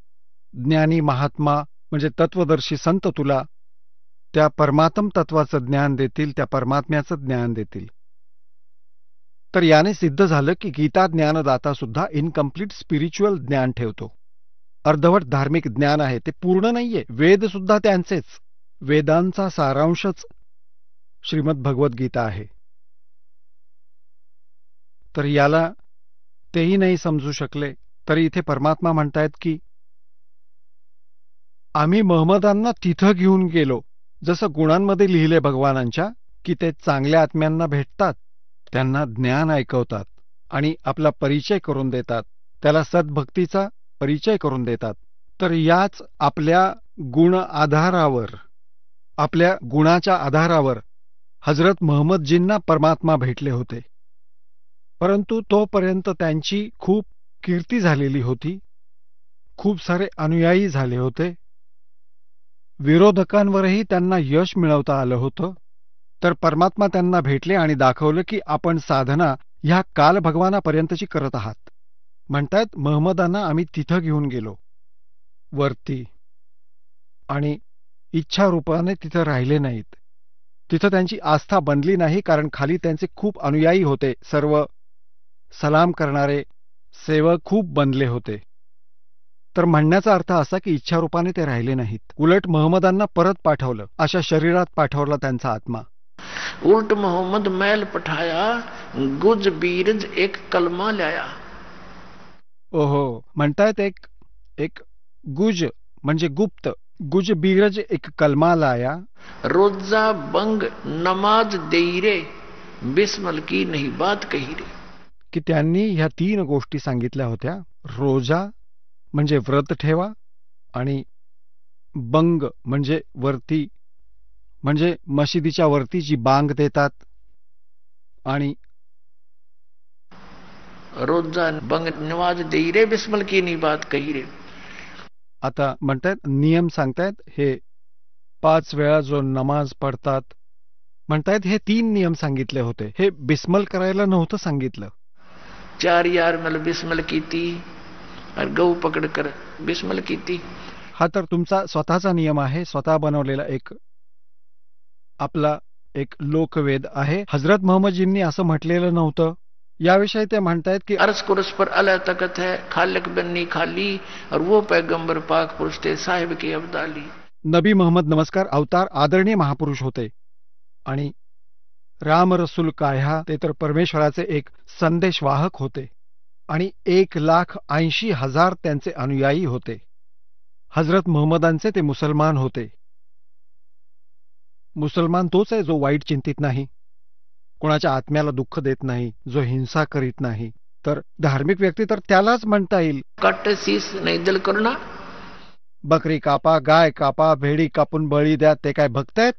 ज्ञानी महात्मा म्हणजे तत्वदर्शी संत तुला त्या परमात्म तत्वाचं ज्ञान देतील, त्या परमात्म्याचं ज्ञान देतील. तर याने सिद्ध झालं की गीता ज्ञानदाता सुद्धा इनकम्प्लीट स्पिरिच्युअल ज्ञान ठेवतो. अर्धवट धार्मिक ज्ञान आहे, ते पूर्ण नाहीये. वेद सुद्धा त्यांचेच. वेदांचा सारांशच श्रीमद भगवद्गीता आहे. तर याला तेही नाही समजू शकले तरी इथे परमात्मा म्हणतायत की आम्ही महम्मदांना तिथं घेऊन गेलो, जसं गुणांमध्ये लिहिले भगवानांच्या की ते चांगल्या आत्म्यांना भेटतात, त्यांना ज्ञान ऐकवतात आणि आपला परिचय करून देतात, त्याला सद्भक्तीचा परिचय करून देतात. तर याच आपल्या गुण आधारावर, आपल्या गुणाच्या आधारावर हजरत महम्मदजींना परमात्मा भेटले होते. परंतु तोपर्यंत त्यांची खूप कीर्ती झालेली होती, खूप सारे अनुयायी झाले होते, विरोधकांवरही त्यांना यश मिळवता आलं होतं. तर परमात्मा त्यांना भेटले आणि दाखवलं की आपण साधना ह्या काल भगवानापर्यंतची करत आहात. म्हणतायत महम्मदांना आम्ही तिथं घेऊन गेलो वरती, आणि इच्छा रूपाने तिथं राहिले नाहीत. तिथं त्यांची आस्था बनली नाही, कारण खाली त्यांचे खूप अनुयायी होते, सर्व सलाम करणारे सेवक खूप बनले होते. तर म्हणण्याचा अर्थ असा की इच्छा रूपाने ते राहिले नाहीत. उलट महम्मदांना परत पाठवलं, अशा शरीरात पाठवला त्यांचा आत्मा. उलट मोहम्मद मैल पठाया, गुज बीरज एक कलमा लाया. ओहो, म्हणतायत एक गुज म्हणजे गुप्त, गुज बीरज एक कलमा लाया, रोजा बंग नमाज देई रे, बिस्मल की नहीं बात कही रे. की त्यांनी ह्या 3 गोष्टी सांगितल्या होत्या. रोजा म्हणजे व्रत ठेवा, आणि बंग म्हणजे वरती, म्हणजे मशिदीच्या वरती जी बांग देतात, आणि रोजा बंग नमाज देई रे, बिस्मल की नहीं बात कही रे. आता म्हणतायत नियम सांगतायत, हे 5 वेळा जो नमाज पडतात म्हणतायत, हे 3 नियम सांगितले होते. हे बिस्मल करायला नव्हतं सांगितलं. 4 यार मतलब बिस्मल की थी और गऊ पकड़कर बिस्मल की थी. हा तर तुमचा स्वतःचा नियम आहे, स्वतः बनवलेला एक आपला एक लोकवेद आहे. हजरत मोहम्मदजींनी असं म्हटलेलं नव्हतं. याविषयी ते म्हणतायत की अर्ज कुरस पर अल्लाह तकत है, खालिक बन्नी खाली, और वो पैगंबर पाक पुरुष थे साहिब के अब्दाली. नबी मोहम्मद नमस्कार अवतार आदरणीय महापुरुष होते, आणि राम रसूल काह्या ते तर परमेश्वराचे एक संदेशवाहक होते, आणि 1,80,000 त्यांचे अनुयायी होते. हजरत मोहम्मदांचे ते मुसलमान होते. मुसलमान तोच आहे जो वाईट चिंतित नाही, कोणाच्या आत्म्याला दुःख देत नाही, जो हिंसा करीत नाही. तर धार्मिक व्यक्ती तर त्यालाच म्हणता येईल. कट शीस नाही दिल करुणा. बकरी कापा, गाय कापा, भेडी कापून बळी द्या, ते काय भक्त आहेत?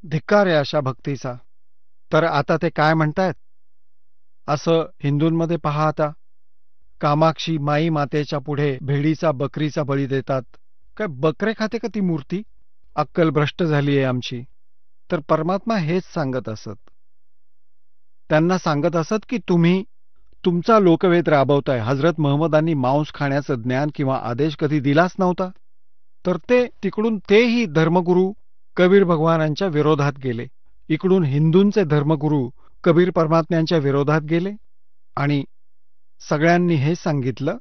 धिक्कार आहे अशा भक्तीचा. तर आता ते काय म्हणतायत? असं हिंदूंमध्ये पहा, आता कामाक्षी माई मातेच्या पुढे भेडीचा बकरीचा बळी देतात. काय बकरे खाते का ती मूर्ती? अक्कल भ्रष्ट झाली आहे आमची. तर परमात्मा हेच सांगत असत, त्यांना सांगत असत की तुम्ही तुमचा लोकवेद राबवताय. हजरत मोहम्मदांनी मांस खाण्याचं ज्ञान किंवा आदेश कधी दिलाच नव्हता. तर ते तिकडून तेही धर्मगुरू कबीर भगवानांच्या विरोधात गेले. इकडून हिंदूंचे धर्मगुरू कबीर परमात्म्यांच्या विरोधात गेले, आणि सगळ्यांनी हे सांगितलं,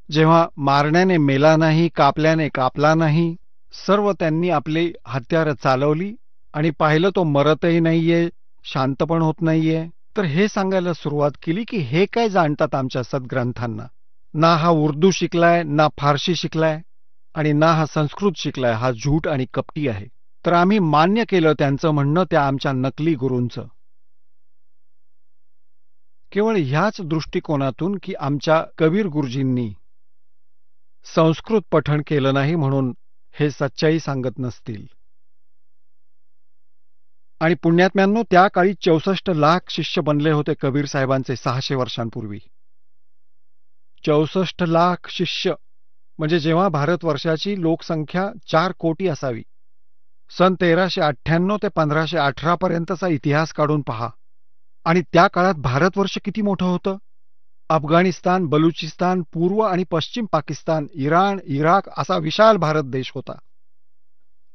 जेव्हा मारण्याने मेला नाही, कापल्याने कापला नाही, सर्व त्यांनी आपली हत्यारं चालवली, आणि पाहिलं तो मरतही नाहीये, शांत पण होत नाहीये. तर हे सांगायला सुरुवात केली की हे काय जाणतात आमच्या सद्ग्रंथांना? ना हा उर्दू शिकलाय, ना फारशी शिकलाय, आणि ना हा संस्कृत शिकलाय. हा झूट आणि कपटी आहे. तर आम्ही मान्य केलं त्यांचं म्हणणं, त्या आमच्या नकली गुरूंचं. केवळ ह्याच दृष्टिकोनातून की आमच्या कबीर गुरुजींनी संस्कृत पठण केलं नाही म्हणून हे सच्चाई सांगत नसतील. आणि पुण्यात्म्यांनो, त्या काळी 64 लाख शिष्य बनले होते कबीर साहेबांचे 600 वर्षांपूर्वी. 64 लाख शिष्य म्हणजे जेव्हा भारतवर्षाची लोकसंख्या 4 कोटी असावी. सन 1398 ते 1518 पर्यंतचा इतिहास काढून पहा, आणि त्या काळात भारतवर्ष किती मोठं होतं. अफगाणिस्तान, बलुचिस्तान, पूर्व आणि पश्चिम पाकिस्तान, इराण, इराक असा विशाल भारत देश होता.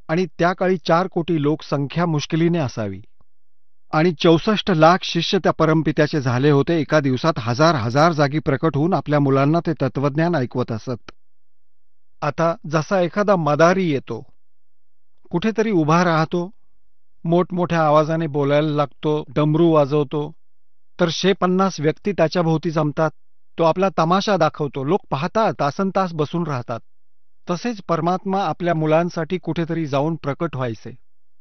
आणि त्या काळी 4 कोटी लोकसंख्या मुश्किलीने असावी, आणि 64 लाख शिष्य त्या परमपित्याचे झाले होते. एका दिवसात हजार हजार जागी प्रकट होऊन आपल्या मुलांना ते तत्वज्ञान ऐकवत असत. आता जसा एखादा मदारी येतो, कुठेतरी उभा राहतो, मोठमोठ्या आवाजाने बोलायला लागतो, डमरू वाजवतो, तर 150 व्यक्ती त्याच्या भोवती जमतात. तो आपला तमाशा दाखवतो, लोक पाहतात, तासनतास बसून राहतात. तसेच परमात्मा आपल्या मुलांसाठी कुठेतरी जाऊन प्रकट व्हायचे.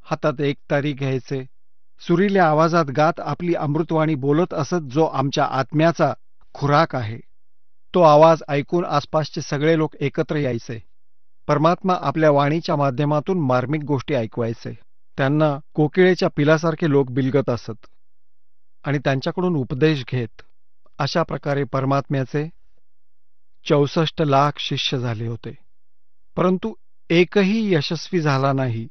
हातात एक तारी घ्यायचे, सुरील्या आवाजात गात आपली अमृतवाणी बोलत असत, जो आमच्या आत्म्याचा खुराक आहे. तो आवाज ऐकून आसपासचे सगळे लोक एकत्र यायचे. परमात्मा आपल्या वाणीच्या माध्यमातून मार्मिक गोष्टी ऐकवायचे. त्यांना कोकिळेच्या पिलासारखे लोक बिलगत असत, आणि त्यांच्याकडून उपदेश घेत. अशा प्रकारे परमात्म्याचे 64 लाख शिष्य झाले होते. परंतु एकही यशस्वी झाला नाही.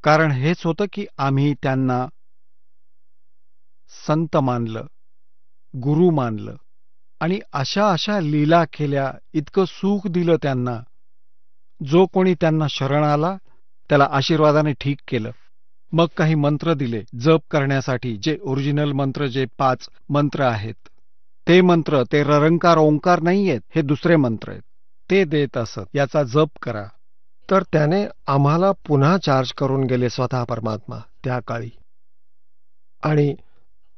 कारण हेच होतं की आम्ही त्यांना संत मानलं, गुरु मानलं, आणि अशा अशा लीला केल्या, इतकं सुख दिलं त्यांना. जो कोणी त्यांना शरण आला त्याला आशीर्वादाने ठीक केलं. मग काही मंत्र दिले जप करण्यासाठी, जे ओरिजिनल मंत्र, जे 5 मंत्र आहेत, ते मंत्र, ते ररंकार ओंकार नाहीयेत, हे दुसरे मंत्र आहेत, ते देत असत. याचा जप करा. तर त्याने आम्हाला पुन्हा चार्ज करून गेले स्वतः परमात्मा त्या काळी, आणि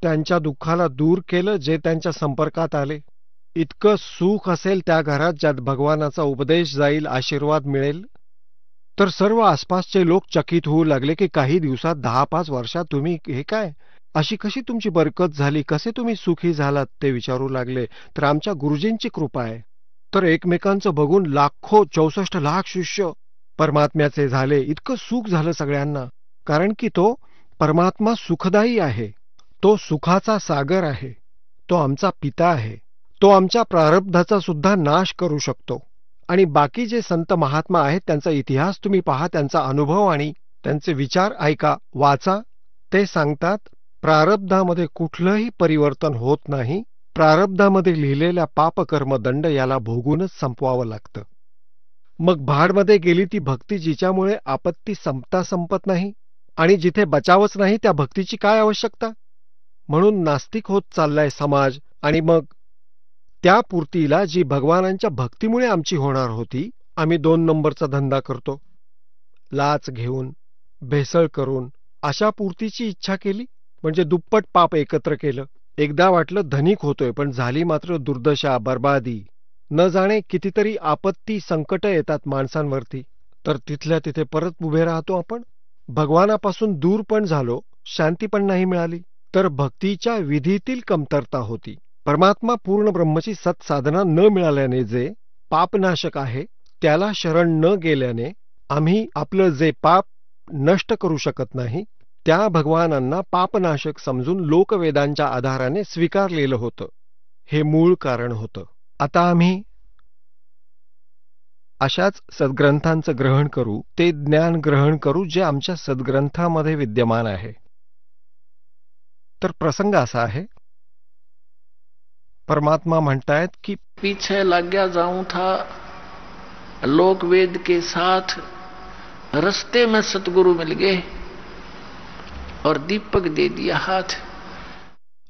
त्यांच्या दुःखाला दूर केलं जे त्यांच्या संपर्कात आले. इतकं सुख असेल त्या घरात ज्यात भगवानाचा उपदेश जाईल, आशीर्वाद मिळेल. तर सर्व आसपासचे लोक चकित होऊ लागले की काही दिवसात 10-5 वर्षात तुम्ही हे काय, अशी कशी तुमची बरकत झाली, कसे तुम्ही सुखी झालात, ते विचारू लागले. तर आमच्या गुरुजींची कृपा आहे. तर एकमेकांचं बघून लाखो 64 लाख शिष्य परमात्म्याचे झाले. इतकं सुख झालं सगळ्यांना, कारण की तो परमात्मा सुखदायी आहे, तो सुखाचा सागर आहे, तो आमचा पिता आहे, तो आमच्या प्रारब्धाचा सुद्धा नाश करू शकतो. आणि बाकी जे संत महात्मा आहेत त्यांचा इतिहास तुम्ही पहा, त्यांचा अनुभव आणि त्यांचे विचार ऐका, वाचा. ते सांगतात प्रारब्धामध्ये कुठलंही परिवर्तन होत नाही, प्रारब्धामध्ये लिहिलेल्या पापकर्म दंड याला भोगूनच संपवावं लागतं. मग भाडमध्ये गेली ती भक्ती, जिच्यामुळे आपत्ती संपता संपत नाही आणि जिथे बचावच नाही त्या भक्तीची काय आवश्यकता. म्हणून नास्तिक होत चाललाय समाज. आणि मग त्या पूर्तीला जी भगवानांच्या भक्तीमुळे आमची होणार होती, आम्ही 2 नंबरचा धंदा करतो. लाच घेऊन, भेसळ करून अशा पूर्तीची इच्छा केली, म्हणजे दुप्पट पाप एकत्र केलं. एकदा वाटलं धनिक होतोय, पण झाली मात्र दुर्दशा, बर्बादी. न जाणे कितीतरी आपत्ती, संकट येतात माणसांवरती. तर तिथल्या तिथे परत उभे राहतो आपण. भगवानापासून दूर पण झालो, शांती पण नाही मिळाली. तर भक्तीच्या विधीतील कमतरता होती. परमात्मा पूर्ण ब्रह्मची सत्साधना न मिळाल्याने जे पापनाशक आहे त्याला शरण न गेल्याने आम्ही आपलं जे पाप नष्ट करू शकत नाही, त्या भगवानांना पापनाशक समजून लोकवेदांच्या आधाराने स्वीकारलेलं होतं. हे मूळ कारण होतं. आता आम्ही अशाच सद्ग्रंथांचं ग्रहण करू, ते ज्ञान ग्रहण करू जे आमच्या सद्ग्रंथामध्ये विद्यमान आहे. तर प्रसंग असा आहे, परमात्मा म्हणतायत की पीछे लग गया जाऊं था लोकवेद के साथ, रस्ते में सतगुरु मिल गए और दीपक दे दिया हाथ.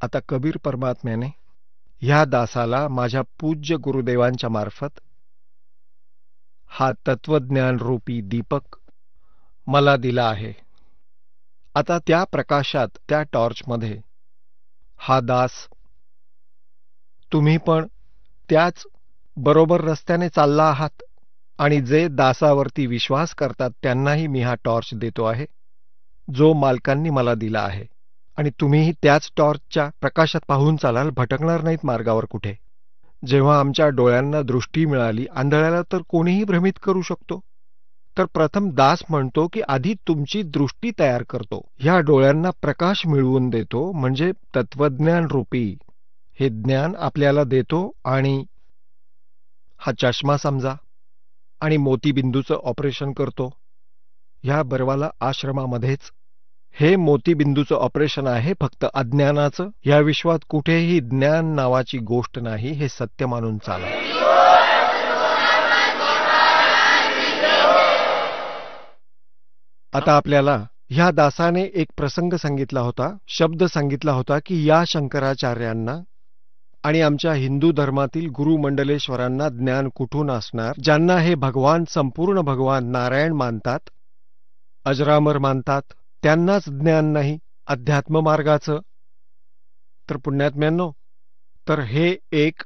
आता कबीर परमात्म्याने ह्या दासाला माझ्या पूज्य गुरुदेवांच्या मार्फत हा तत्वज्ञान रूपी दीपक मला दिला आहे. आता त्या प्रकाशात, त्या टॉर्चमध्ये हा दास, तुम्ही पण त्याच बरोबर रस्त्याने चालला आहात आणि जे दासावरती विश्वास करतात त्यांनाही मी हा टॉर्च देतो आहे, जो मालकांनी मला दिला आहे. आणि तुम्हीही त्याच टॉर्चच्या प्रकाशात पाहून चालाल, भटकणार नाहीत मार्गावर कुठे. जेव्हा आमच्या डोळ्यांना दृष्टी मिळाली, आंधळ्याला तर कोणीही भ्रमित करू शकतो. तर प्रथम दास म्हणतो की आधी तुमची दृष्टी तयार करतो, ह्या डोळ्यांना प्रकाश मिळवून देतो, म्हणजे तत्वज्ञान रूपी हे ज्ञान आपल्याला देतो. आणि हा चष्मा समजा आणि मोतीबिंदूचं ऑपरेशन करतो. ह्या बर्वाला आश्रमामध्येच हे मोतीबिंदूचं ऑपरेशन आहे, फक्त अज्ञानाचं. या विश्वात कुठेही ज्ञान नावाची गोष्ट नाही, हे सत्य मानून चाला. आता आपल्याला ह्या दासाने एक प्रसंग सांगितला होता, शब्द सांगितला होता की या शंकराचार्यांना आणि आमच्या हिंदू धर्मातील गुरुमंडलेश्वरांना ज्ञान कुठून असणार, ज्यांना हे भगवान, संपूर्ण भगवान नारायण मानतात, अजरामर मानतात, त्यांनाच ज्ञान नाही अध्यात्म मार्गाचं. तर पुण्यात्म्यांनो, तर हे एक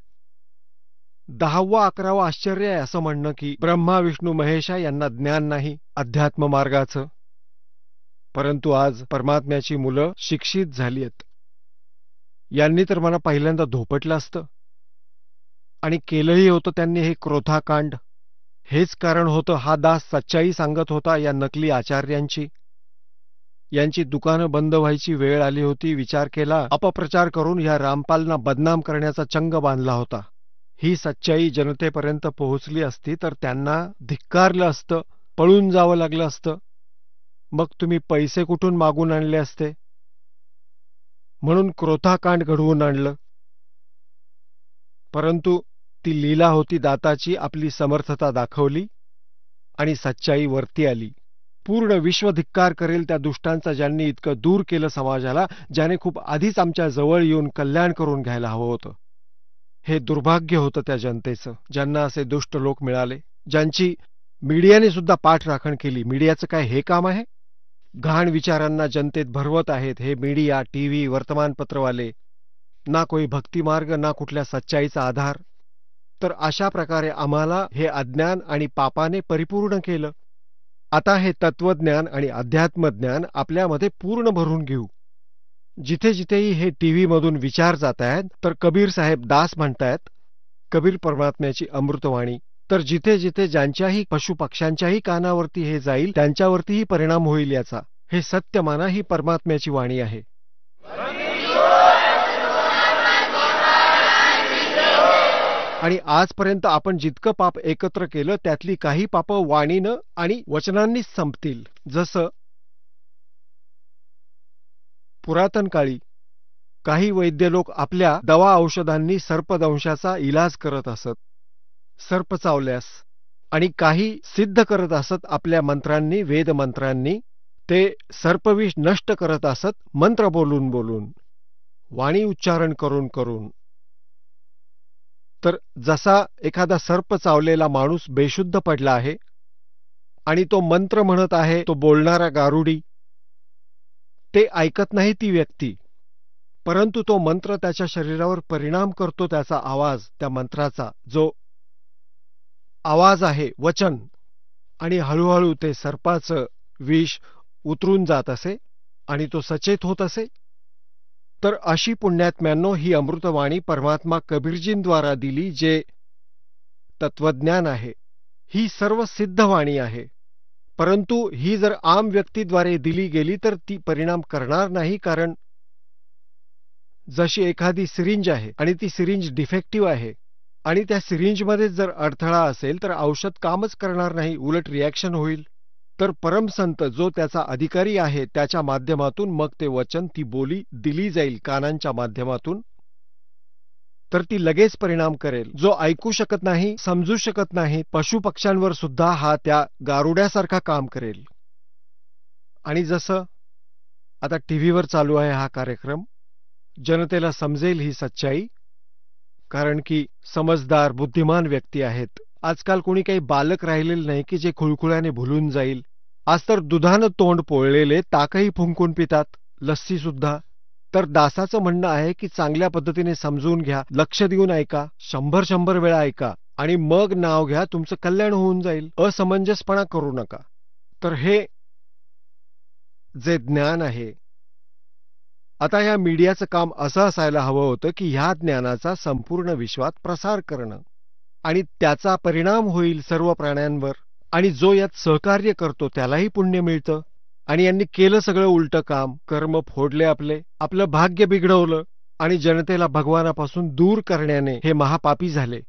10वा-11वा आश्चर्य आहे असं म्हणणं की ब्रह्मा विष्णू महेशा यांना ज्ञान नाही अध्यात्म मार्गाचं. परंतु आज परमात्म्याची मुलं शिक्षित झाली आहेत. यांनी तर मला पहिल्यांदा धोपटलं असतं आणि केलंही होतं त्यांनी हे क्रोधाकांड. हेच कारण होतं, हा दास सच्चाई सांगत होता या नकली आचार्यांची. यांची दुकानं बंद व्हायची वेळ आली होती. विचार केला, अपप्रचार करून या रामपालना बदनाम करण्याचा चंग बांधला होता. ही सच्चाई जनतेपर्यंत पोहोचली असती तर त्यांना धिक्कारलं असतं, पळून जावं लागलं असतं. मग तुम्ही पैसे कुठून मागून आणले असते. म्हणून क्रोधाकांड घडवून आणलं. परंतु ती लीला होती दाताची, आपली समर्थता दाखवली आणि सच्चाई वरती आली. पूर्ण विश्व धिक्कार करेल त्या दुष्टांचा, ज्यांनी इतकं दूर केलं समाजाला, ज्याने खूप आधीच आमच्या जवळ येऊन कल्याण करून घ्यायला हवं होतं. हे दुर्भाग्य होतं त्या जनतेचं, ज्यांना असे दुष्ट लोक मिळाले, ज्यांची मीडियाने सुद्धा पाठराखण केली. मीडियाचं काय हे काम आहे? घाण विचारांना जनतेत भरवत आहेत हे मीडिया, टीव्ही, वर्तमानपत्रवाले. ना कोई भक्तिमार्ग, ना कुठल्या सच्चाईचा आधार. तर अशा प्रकारे आम्हाला हे अज्ञान आणि पापाने परिपूर्ण केलं. आता हे तत्वज्ञान आणि अध्यात्मज्ञान आपल्यामध्ये पूर्ण भरून घेऊ. जिथे जिथेही हे टीव्ही मधून विचार जात आहेत, तर कबीर साहेब दास म्हणतायत, कबीर परमात्म्याची अमृतवाणी. तर जिथे जिथे ज्यांच्याही पशुपक्ष्यांच्याही कानावरती हे जाईल, त्यांच्यावरतीही परिणाम होईल याचा. हे सत्य माना, ही परमात्म्याची वाणी आहे. आणि आजपर्यंत आपण जितकं पाप एकत्र केलं, त्यातली काही पापं वाणीनं आणि वचनांनीच संपतील. जसं पुरातन काळी काही वैद्य लोक आपल्या दवा औषधांनी सर्पदंशाचा इलाज करत असत, सर्प चावल्यास, आणि काही सिद्ध करत असत आपल्या मंत्रांनी, वेदमंत्रांनी. ते सर्पविष नष्ट करत असत मंत्र बोलून बोलून, वाणी उच्चारण करून करून. तर जसा एखादा सर्प चावलेला माणूस बेशुद्ध पडला आहे आणि तो मंत्र म्हणत आहे, तो बोलणारा गारुडी, ते ऐकत नाही ती व्यक्ती, परंतु तो मंत्र त्याच्या शरीरावर परिणाम करतो. त्याचा आवाज, त्या मंत्राचा जो आवाज आहे, वचन, आणि हळूहळू ते सर्पाचं विष उतरून जात असे आणि तो सचेत होत असे. तर अशी पुण्यात्म्यांनो ही अमृतवाणी परमात्मा कबीरजींद्वारा दिली, जे तत्वज्ञान आहे. ही सर्व सिद्ध वाणी आहे, परंतु ही जर आम व्यक्तीद्वारे दिली गेली तर ती परिणाम करणार नाही. कारण जशी एखादी सिरिंज आहे आणि ती सिरिंज डिफेक्टिव्ह आहे आणि त्या सिरिंजमध्ये जर अडथळा असेल तर औषध कामच करणार नाही, उलट रिॲक्शन होईल. तर परमसंत जो त्याचा अधिकारी आहे, त्याच्या माध्यमातून मग ते वचन, ती बोली दिली जाईल कानांच्या माध्यमातून, तर ती लगेच परिणाम करेल. जो ऐकू शकत नाही, समजू शकत नाही, पशुपक्ष्यांवर सुद्धा हा त्या गारुड्यासारखा काम करेल. आणि जसं आता टीव्हीवर चालू आहे हा कार्यक्रम, जनतेला समजेल ही सच्चाई, कारण की समजदार बुद्धिमान व्यक्ती आहेत. आजकाल कोणी काही बालक राहिलेलं नाही की जे खुळखुळ्याने भुलून जाईल. आज तर दुधानं तोंड पोळलेले ताकही फुंकून पितात, लस्सी सुद्धा. तर दासाचं म्हणणं आहे की चांगल्या पद्धतीने समजून घ्या, लक्ष देऊन ऐका, 100 वेळा ऐका आणि मग नाव घ्या, तुमचं कल्याण होऊन जाईल. असमंजसपणा करू नका. तर हे जे ज्ञान आहे, आता या मीडियाचं काम असं असायला हवं होतं की ह्या ज्ञानाचा संपूर्ण विश्वात प्रसार करणं, आणि त्याचा परिणाम होईल सर्व प्राण्यांवर, आणि जो यात सहकार्य करतो त्यालाही पुण्य मिळतं. आणि यांनी केलं सगळं उलटं काम, कर्म फोडले आपले, आपलं भाग्य बिघडवलं आणि जनतेला भगवानापासून दूर करण्याने हे महापापी झाले.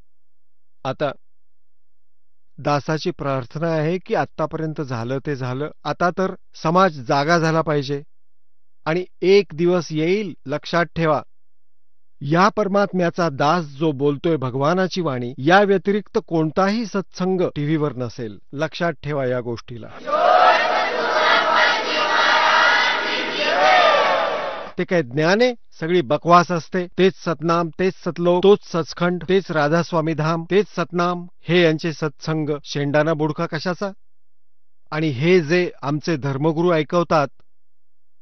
आता दासाची प्रार्थना आहे की आत्तापर्यंत झालं ते झालं, आता तर समाज जागा झाला पाहिजे. आणि एक दिवस येईल, लक्षात ठेवा, या परमात्म्याचा दास जो बोलतोय भगवानाची वाणी, या व्यतिरिक्त कोणताही सत्संग टीव्हीवर नसेल. लक्षात ठेवा या गोष्टीला. ते काय ज्ञान आहे? सगळी बकवास असते. तेच सतनाम, तेच सतलोक, तोच सचखंड, तेच राधास्वामी धाम, तेच सतनाम, हे यांचे सत्संग शेंडाना बुडका कशाचा. आणि हे जे आमचे धर्मगुरू ऐकवतात,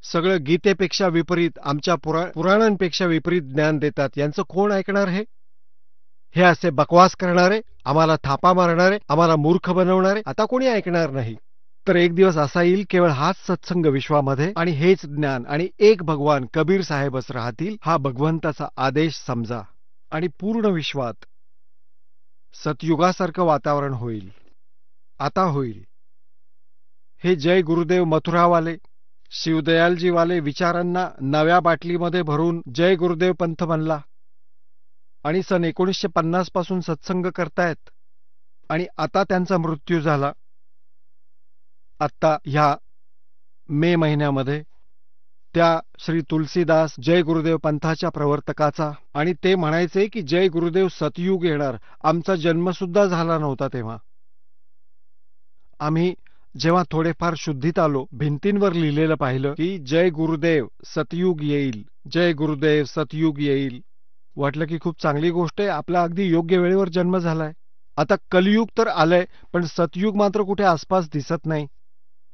सगळं गीतेपेक्षा विपरीत, आमच्या पुराणांपेक्षा विपरीत ज्ञान देतात, यांचं कोण ऐकणार? हे असे बकवास करणारे, आम्हाला थापा मारणारे, आम्हाला मूर्ख बनवणारे आता कोणी ऐकणार नाही. तर एक दिवस असा येईल, केवळ हाच सत्संग विश्वामध्ये आणि हेच ज्ञान आणि एक भगवान कबीर साहेबच राहतील. हा भगवंताचा आदेश समजा आणि पूर्ण विश्वात सतयुगासारखं वातावरण होईल. आता होईल. हे जय गुरुदेव मथुरावाले, शिवदयालजीवाले विचारांना नव्या बाटलीमध्ये भरून जय गुरुदेव पंथ म्हणला आणि सन 1950 पासून सत्संग करतायत. आणि आता त्यांचा मृत्यू झाला. आत्ता ह्या मे महिन्यामध्ये त्या श्री तुलसीदास जय गुरुदेव पंथाच्या प्रवर्तकाचा, आणि ते म्हणायचे की जय गुरुदेव सतयुग येणार. आमचा जन्मसुद्धा झाला नव्हता तेव्हा. आम्ही जेव्हा थोडेफार शुद्धीत आलो, भिंतींवर लिहिलेलं पाहिलं की जय गुरुदेव सतयुग येईल, जय गुरुदेव सतयुग येईल. वाटलं की खूप चांगली गोष्ट आहे, आपला अगदी योग्य वेळेवर जन्म झालाय. आता कलियुग तर आलंय, पण सतयुग मात्र कुठे आसपास दिसत नाही.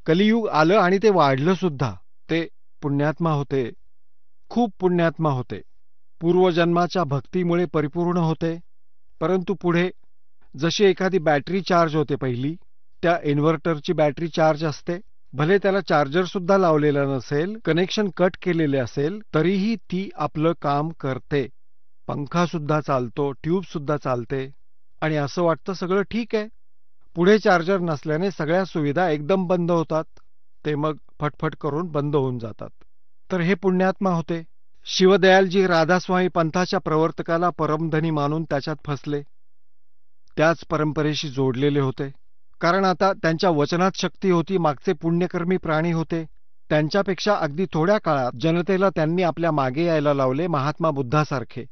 कलियुग आलं आणि ते वाढलं सुद्धा. ते पुण्यात्मा होते, खूप पुण्यात्मा होते, पूर्वजन्माच्या भक्तीमुळे परिपूर्ण होते. परंतु पुढे जशी एखादी बॅटरी चार्ज होते पहिली, त्या इन्व्हर्टरची बॅटरी चार्ज असते. भले त्याला चार्जर सुद्धा लावलेला नसेल, कनेक्शन कट केलेले असेल, तरीही ती आपलं काम करते. पंखा सुद्धा चालतो, ट्यूब सुद्धा चालते आणि असं वाटतं सगळं ठीक आहे. पुढे चार्जर नसल्याने सगळ्या सुविधा एकदम बंद होतात. ते मग फटफट करून बंद होऊन जातात. तर हे पुण्यात्मा होते. शिवदयालजी राधास्वामी पंथाच्या प्रवर्तकाला परमधनी मानून त्याच्यात फसले. त्याच परंपरेशी जोडलेले होते. कारण आता त्यांच्या वचनात शक्ती होती. मागचे पुण्यकर्मी प्राणी होते. त्यांच्यापेक्षा अगदी थोड्या काळात जनतेला त्यांनी आपल्या मागे यायला लावले, महात्मा बुद्धासारखे.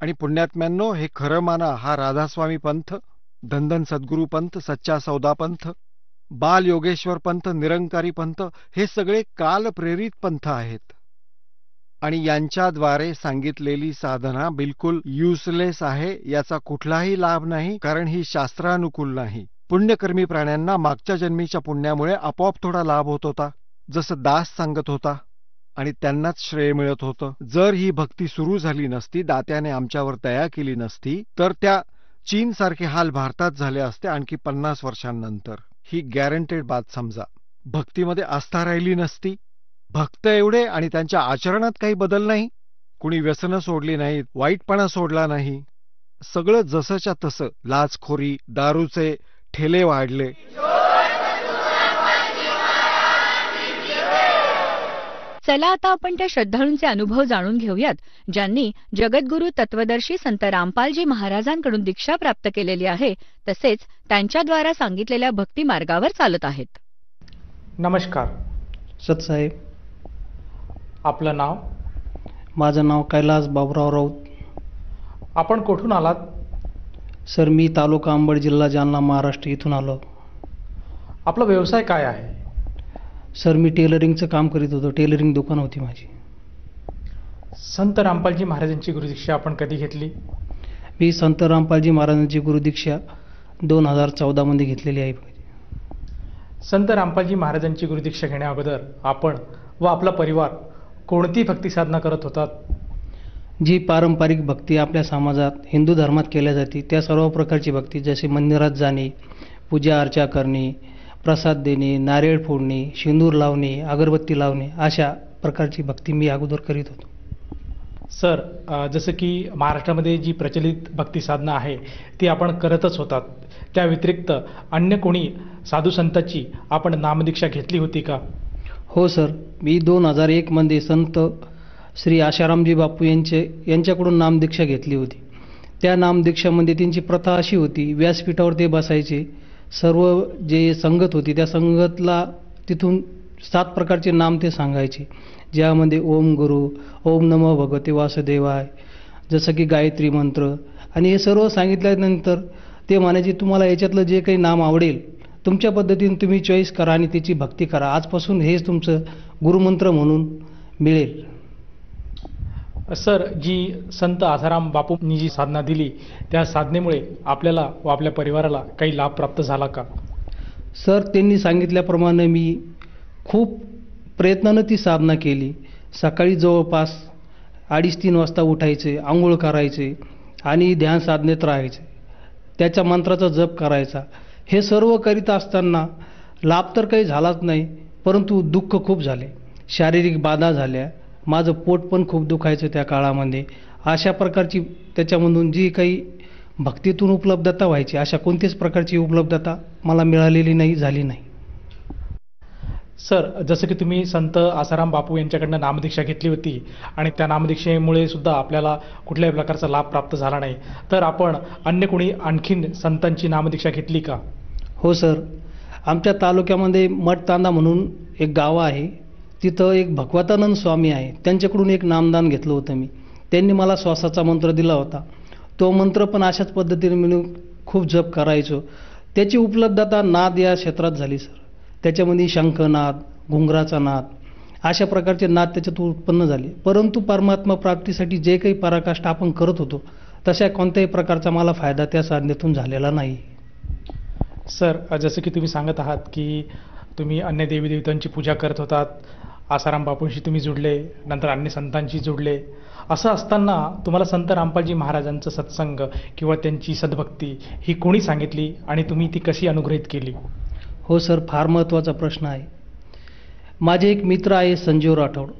आणि पुण्यात्म्यांनो, हे खरं माना, हा राधास्वामी पंथ, धनधन सद्गुरू पंथ, सच्चा सौदा पंथ, बाल योगेश्वर पंथ, निरंकारी पंथ, हे सगळे कालप्रेरित पंथ आहेत. आणि यांच्याद्वारे सांगितलेली साधना बिलकुल युजलेस आहे, याचा कुठलाही लाभ नाही, कारण ही शास्त्रानुकूल नाही. पुण्यकर्मी प्राण्यांना मागच्या जन्मीच्या पुण्यामुळे आपोआप थोडा लाभ होत होता, जसं दास सांगत होता, आणि त्यांनाच श्रेय मिळत होतं. जर ही भक्ती सुरू झाली नसती, दात्याने आमच्यावर दया केली नसती, तर त्या चीनसारखे हाल भारतात झाले असते आणखी 50 वर्षांनंतर. ही गॅरंटेड बात समजा. भक्तीमध्ये आस्था राहिली नसती. भक्त एवढे आणि त्यांच्या आचरणात काही बदल नाही. कुणी व्यसनं सोडली नाहीत, वाईटपणा सोडला नाही. सगळं जसंच्या तसं. लाचखोरी, दारूचे ठेले वाढले. चला आता आपण त्या श्रद्धाळूंचे अनुभव जाणून घेऊयात, ज्यांनी जगद्गुरू तत्वदर्शी संत रामपालजी महाराजांकडून दीक्षा प्राप्त केलेली आहे, तसेच त्यांच्याद्वारा सांगितलेल्या भक्ती मार्गावर चालत आहेत. नमस्कार सतसाहेब. आपलं नाव? माझं नाव कैलास बाबुराव राऊत. आपण कुठून आलात? सर, मी तालुका अंबड, जिल्हा जालना, महाराष्ट्र इथून आलो. आपला व्यवसाय काय आहे? सर, मी टेलरिंगचं काम करीत होतो. टेलरिंग दुकान होती माझी. संत रामपालजी महाराजांची गुरुदीक्षा आपण कधी घेतली? मी संत रामपालजी महाराजांची गुरुदीक्षा 2014 मध्ये घेतलेली आहे. संत रामपालजी महाराजांची गुरुदीक्षा घेण्या अगोदर आपण व आपला परिवार कोणती भक्ती साधना करत होतात? जी पारंपरिक भक्ती आपल्या समाजात हिंदू धर्मात केल्या जाते, त्या सर्व प्रकारची भक्ती, जसे मंदिरात जाणे, पूजा अर्चा करणे, प्रसाद देणे, नारळ फोडणे, शेंदूर लावणे, अगरबत्ती लावणे, अशा प्रकारची भक्ती मी अगोदर करीत होतो. सर, जसं की महाराष्ट्रामध्ये जी प्रचलित भक्ती साधना आहे ती आपण करतच होतात. त्या व्यतिरिक्त अन्य कोणी साधू संतांची आपण नामदीक्षा घेतली होती का? हो सर, मी 2001 मध्ये संत श्री आशारामजी बापू यांच्याकडून नामदीक्षा घेतली होती. त्या नामदीक्षामध्ये त्यांची प्रथा अशी होती, व्यासपीठावर ते बसायचे. सर्व जे संगत होती त्या संगतला तिथून 7 प्रकारचे नाम ते सांगायचे, ज्यामध्ये ओम गुरु, ओम नमो भगवते वासुदेवाय, जसं की गायत्री मंत्र. आणि हे सर्व सांगितल्यानंतर ते म्हणायचे, तुम्हाला याच्यातलं जे काही नाम आवडेल तुमच्या पद्धतीने तुम्ही चॉईस करा आणि त्याची भक्ती करा. आजपासून हेच तुमचं गुरुमंत्र म्हणून मिळेल. सर, जी संत आसाराम बापूंनी जी साधना दिली त्या साधनेमुळे आपल्याला व आपल्या परिवाराला काही लाभ प्राप्त झाला का? सर, त्यांनी सांगितल्याप्रमाणे मी खूप प्रयत्नानं ती साधना केली. सकाळी जवळपास 2:30-3 वाजता उठायचे, आंघोळ करायचे आणि ध्यान साधनेत राहायचे. त्याच्या मंत्राचा जप करायचा. हे सर्व करीत असताना लाभ तर काही झालाच नाही, परंतु दुःख खूप झाले, शारीरिक बाधा झाल्या, माझं पोट पण खूप दुखायचं त्या काळामध्ये. अशा प्रकारची त्याच्यामधून जी काही भक्तीतून उपलब्धता व्हायची, अशा कोणत्याच प्रकारची उपलब्धता मला मिळालेली नाही, झाली नाही. सर, जसं की तुम्ही संत आसाराम बापू यांच्याकडनं नामदीक्षा घेतली होती आणि त्या नामदीक्षेमुळे सुद्धा आपल्याला कुठल्याही प्रकारचा लाभ प्राप्त झाला नाही, तर आपण अन्य कोणी आणखीन संतांची नामदीक्षा घेतली का? हो सर, आमच्या तालुक्यामध्ये मठतांदा म्हणून एक गाव आहे, तिथं एक भगवतानंद स्वामी आहे, त्यांच्याकडून एक नामदान घेतलं होतं मी. त्यांनी मला श्वासाचा मंत्र दिला होता. तो मंत्र पण अशाच पद्धतीने मी खूप जप करायचो. त्याची उपलब्धता नाद या क्षेत्रात झाली सर. त्याच्यामध्ये शंखनाद, घुंगराचा नाद, अशा प्रकारचे नाद त्याच्यात उत्पन्न झाले. परंतु परमात्मा प्राप्तीसाठी जे काही पराकाष्ठा आपण करत होतो तशा कोणत्याही प्रकारचा मला फायदा त्या साधनेतून झालेला नाही. सर, जसं की तुम्ही सांगत आहात की तुम्ही अन्य देवी देवतांची पूजा करत होतात आसाराम बापूंशी तुम्ही जुडले, नंतर अन्य संतांशी जुडले. असं असताना तुम्हाला संत रामपालजी महाराजांचं सत्संग किंवा त्यांची सद्भक्ती ही कोणी सांगितली आणि तुम्ही ती कशी अनुग्रहित केली? हो सर, फार महत्त्वाचा प्रश्न आहे. माझे एक मित्र आहे संजीव राठोड.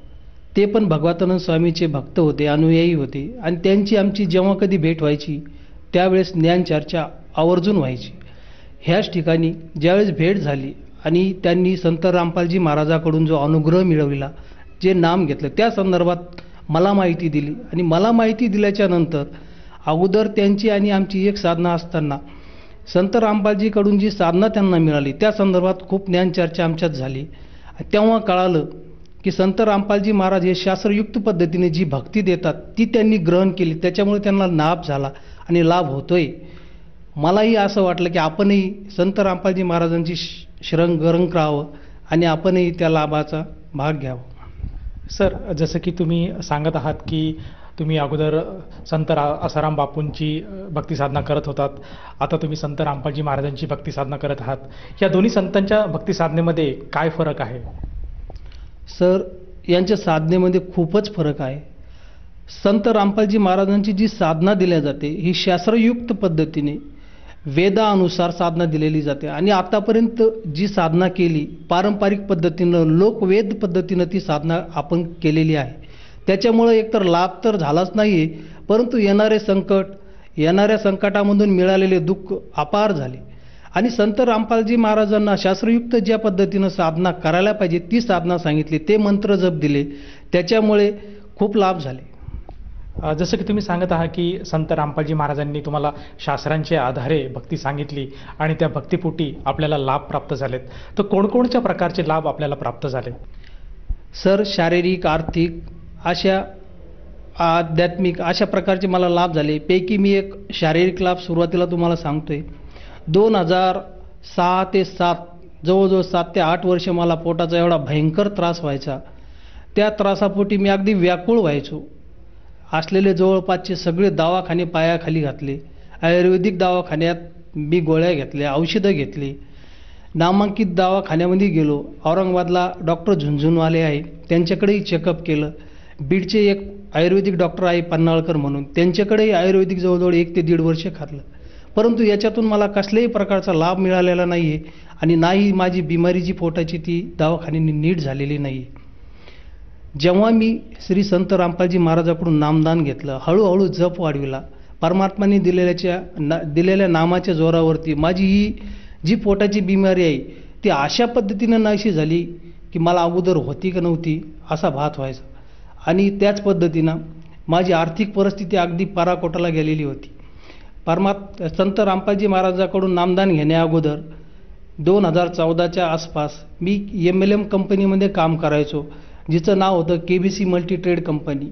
ते पण भगवतानंद स्वामीचे भक्त होते, अनुयायी होते आणि त्यांची आमची जेव्हा कधी भेट व्हायची त्यावेळेस ज्ञानचर्चा आवर्जून व्हायची. ह्याच ठिकाणी ज्यावेळेस भेट झाली आणि त्यांनी संत रामपालजी महाराजाकडून जो अनुग्रह मिळविला, जे नाम घेतलं, त्या संदर्भात मला माहिती दिली आणि मला माहिती दिल्याच्या नंतर अगोदर त्यांची आणि आमची एक साधना असताना संत रामपालजीकडून जी साधना त्यांना मिळाली त्या संदर्भात खूप ज्ञानचर्चा आमच्यात झाली. तेव्हा कळालं की संत रामपालजी महाराज हे शास्त्रयुक्त पद्धतीने जी भक्ती देतात ती त्यांनी ग्रहण केली, त्याच्यामुळे त्यांना लाभ झाला आणि लाभ होतोय. मलाही असं वाटलं की आपणही संत रामपालजी महाराजांची शरणगरंग राहावं आणि आपणही त्या लाभाचा भाग घ्यावा. सर, जसं की तुम्ही सांगत आहात की तुम्ही अगोदर संत आसाराम बापूंची भक्ती साधना करत होतात, आता तुम्ही संत रामपालजी महाराजांची भक्ती साधना करत आहात. या दोन्ही संतांच्या भक्ती साधनेमध्ये काय फरक आहे? सर, यांच्या साधनेमध्ये खूपच फरक आहे. संत रामपालजी महाराजांची जी साधना दिल्या जाते ही शास्त्रयुक्त पद्धतीने वेदानुसार साधना दिलेली जाते आणि आतापर्यंत जी साधना केली पारंपरिक पद्धतीनं, लोकवेद पद्धतीनं ती साधना आपण केलेली आहे. त्याच्यामुळं एकतर लाभ तर झालाच नाही आहे, परंतु येणाऱ्या संकटामधून मिळालेले दुःख अपार झाले. आणि संत रामपालजी महाराजांना शास्त्रयुक्त ज्या पद्धतीनं साधना करायला पाहिजे ती साधना सांगितली, ते मंत्र जप दिले, त्याच्यामुळे खूप लाभ झाले. जसं की तुम्ही सांगत आहात की संत रामपालजी महाराजांनी तुम्हाला शास्त्रांच्या आधारे भक्ती सांगितली आणि त्या भक्तीपोटी आपल्याला लाभ प्राप्त झालेत, तर कोणकोणत्या प्रकारचे लाभ आपल्याला प्राप्त झाले? सर, शारीरिक, आर्थिक, अशा आध्यात्मिक अशा प्रकारचे मला लाभ झाले. पैकी मी एक शारीरिक लाभ सुरुवातीला तुम्हाला सांगतोय. 2006 ते 7 जवळजवळ 7 ते 8 वर्ष मला पोटाचा एवढा भयंकर त्रास व्हायचा. त्या त्रासापोटी मी अगदी व्याकुळ व्हायचो. असलेले जवळपासचे सगळे दवाखाने पायाखाली घातले. आयुर्वेदिक दवाखान्यात मी गोळ्या घेतल्या, औषधं घेतली. नामांकित दवाखान्यामध्ये गेलो. औरंगाबादला डॉक्टर झुंझुनवाले आहे, त्यांच्याकडेही चेकअप केलं. बीडचे एक आयुर्वेदिक डॉक्टर आहे पन्हाळकर म्हणून, त्यांच्याकडेही आयुर्वेदिक जवळजवळ 1 ते 1.5 वर्ष खाल्लं. परंतु याच्यातून मला कसल्याही प्रकारचा लाभ मिळालेला नाही आहे आणि नाही माझी बिमारी जी पोटाची ती दवाखान्याने नीट झालेली नाही. जेव्हा मी श्री संत रामपालजी महाराजाकडून नामदान घेतलं, हळूहळू जप वाढविला, परमात्माने दिलेल्या नामाच्या जोरावरती माझी ही जी पोटाची बिमारी आहे ती अशा पद्धतीनं नाहीशी झाली की मला अगोदर होती का नव्हती असा भात व्हायचा. आणि त्याच पद्धतीनं माझी आर्थिक परिस्थिती अगदी पराकोटाला गेलेली होती. संत रामपालजी महाराजाकडून नामदान घेण्या अगोदर 2014च्या आसपास मी MLM कंपनीमध्ये काम करायचो, जिचं नाव होतं KBC मल्टी ट्रेड कंपनी.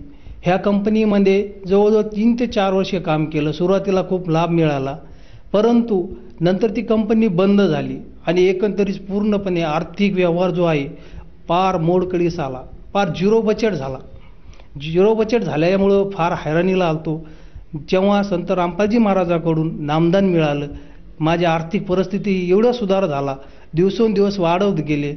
ह्या कंपनीमध्ये जवळजवळ 3 ते 4 वर्षे काम केलं. सुरुवातीला खूप लाभ मिळाला, परंतु नंतर ती कंपनी बंद झाली आणि एकंदरीत पूर्णपणे आर्थिक व्यवहार जो आहे पार मोडकळीस आला, पार झिरो बजेट झाला. झिरो बजेट झाल्यामुळं फार हैराणीला आलतो. जेव्हा संत रामपालजी महाराजाकडून नामदान मिळालं, माझी आर्थिक परिस्थिती एवढा सुधार झाला, दिवसेंदिवस वाढवत गेले.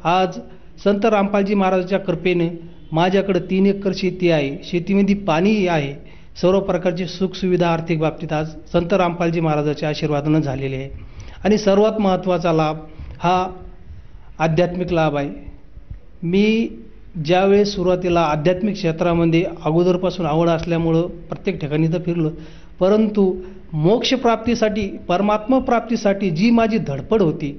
आज संत रामपालजी महाराजांच्या कृपेने माझ्याकडे 3 एकर शेती आहे, शेतीमध्ये पाणी आहे, सर्व प्रकारची सुखसुविधा आर्थिक बाबतीत आज संत रामपालजी महाराजांच्या आशीर्वादानं झालेले आहे. आणि सर्वात महत्त्वाचा लाभ हा आध्यात्मिक लाभ आहे. मी ज्यावेळेस सुरुवातीला आध्यात्मिक क्षेत्रामध्ये अगोदरपासून आवड असल्यामुळं प्रत्येक ठिकाणी तर फिरलो, परंतु मोक्षप्राप्तीसाठी, परमात्मा प्राप्तीसाठी जी माझी धडपड होती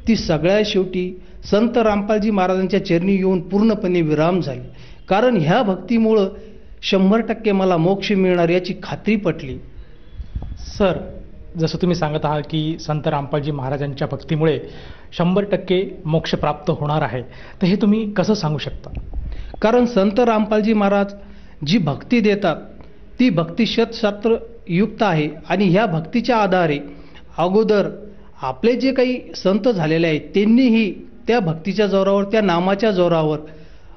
ती सगळ्या शेवटी संत रामपालजी महाराजांच्या चरणी येऊन पूर्णपणे विराम झाली. कारण ह्या भक्तीमुळं 100% मला मोक्ष मिळणार याची खात्री पटली. सर, जसं तुम्ही सांगत आहात की संत रामपालजी महाराजांच्या भक्तीमुळे 100% मोक्ष प्राप्त होणार आहे, तर हे तुम्ही कसं सांगू शकता? कारण संत रामपालजी महाराज जी भक्ती देतात ती भक्ती शतशास्त्रयुक्त आहे आणि ह्या भक्तीच्या आधारे अगोदर आपले जे काही संत झालेले आहेत त्यांनीही त्या भक्तीच्या जोरावर, त्या नामाच्या जोरावर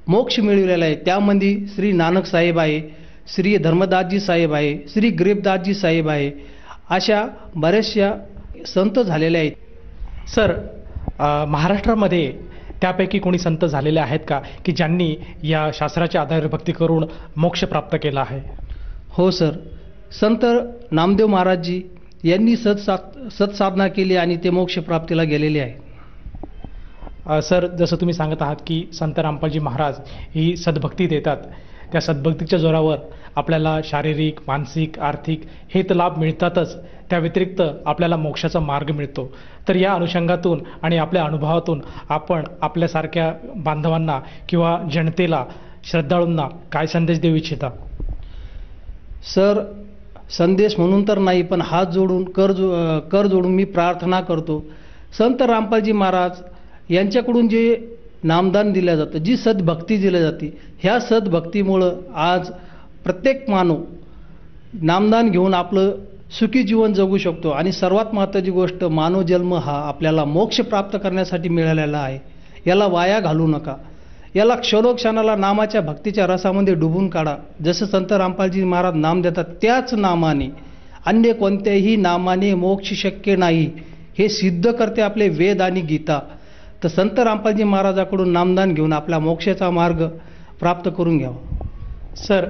मोक्ष मिळविलेला आहे. त्यामध्ये श्री नानक साहेब आहे, श्री धर्मदासजी साहेब आहे, श्री गरीबदासजी साहेब आहे, अशा बऱ्याचशा संत झालेले आहेत. सर, महाराष्ट्रामध्ये त्यापैकी कोणी संत झालेले आहेत का की ज्यांनी या शास्त्राच्या आधारे भक्ती करून मोक्ष प्राप्त केला आहे? हो सर, संत नामदेव महाराजजी यांनी सत्साधना केली आणि ते मोक्ष प्राप्तीला गेलेले आहे. सर, जसं तुम्ही सांगत आहात की संत रामपालजी महाराज ही सद्भक्ती देतात, त्या सद्भक्तीच्या जोरावर आपल्याला शारीरिक, मानसिक, आर्थिक हे तर लाभ मिळतातच, त्या व्यतिरिक्त आपल्याला मोक्षाचा मार्ग मिळतो. तर या अनुषंगातून आणि आपल्या अनुभवातून आपण आपल्यासारख्या बांधवांना किंवा जनतेला, श्रद्धाळूंना काय संदेश देऊ इच्छिता? सर, संदेश म्हणून तर नाही, पण हात जोडून कर जोडून मी प्रार्थना करतो, संत रामपालजी महाराज यांच्याकडून जे नामदान दिलं जातं, जी सद्भक्ती दिली जाते, ह्या सद्भक्तीमुळं आज प्रत्येक मानव नामदान घेऊन आपलं सुखी जीवन जगू शकतो. आणि सर्वात महत्त्वाची गोष्ट, मानव जन्म हा आपल्याला मोक्ष प्राप्त करण्यासाठी मिळालेला आहे. याला वाया घालू नका. याला क्षणोक्षणाला नामाच्या भक्तीच्या रसामध्ये डुबून काढा. जसं संत रामपालजी महाराज नाम देतात, त्याच नामाने, अन्य कोणत्याही नामाने मोक्ष शक्य नाही, हे सिद्ध करते आपले वेद आणि गीता. तर संत रामपालजी महाराजाकडून नामदान घेऊन आपला मोक्षाचा मार्ग प्राप्त करून घ्यावा. सर,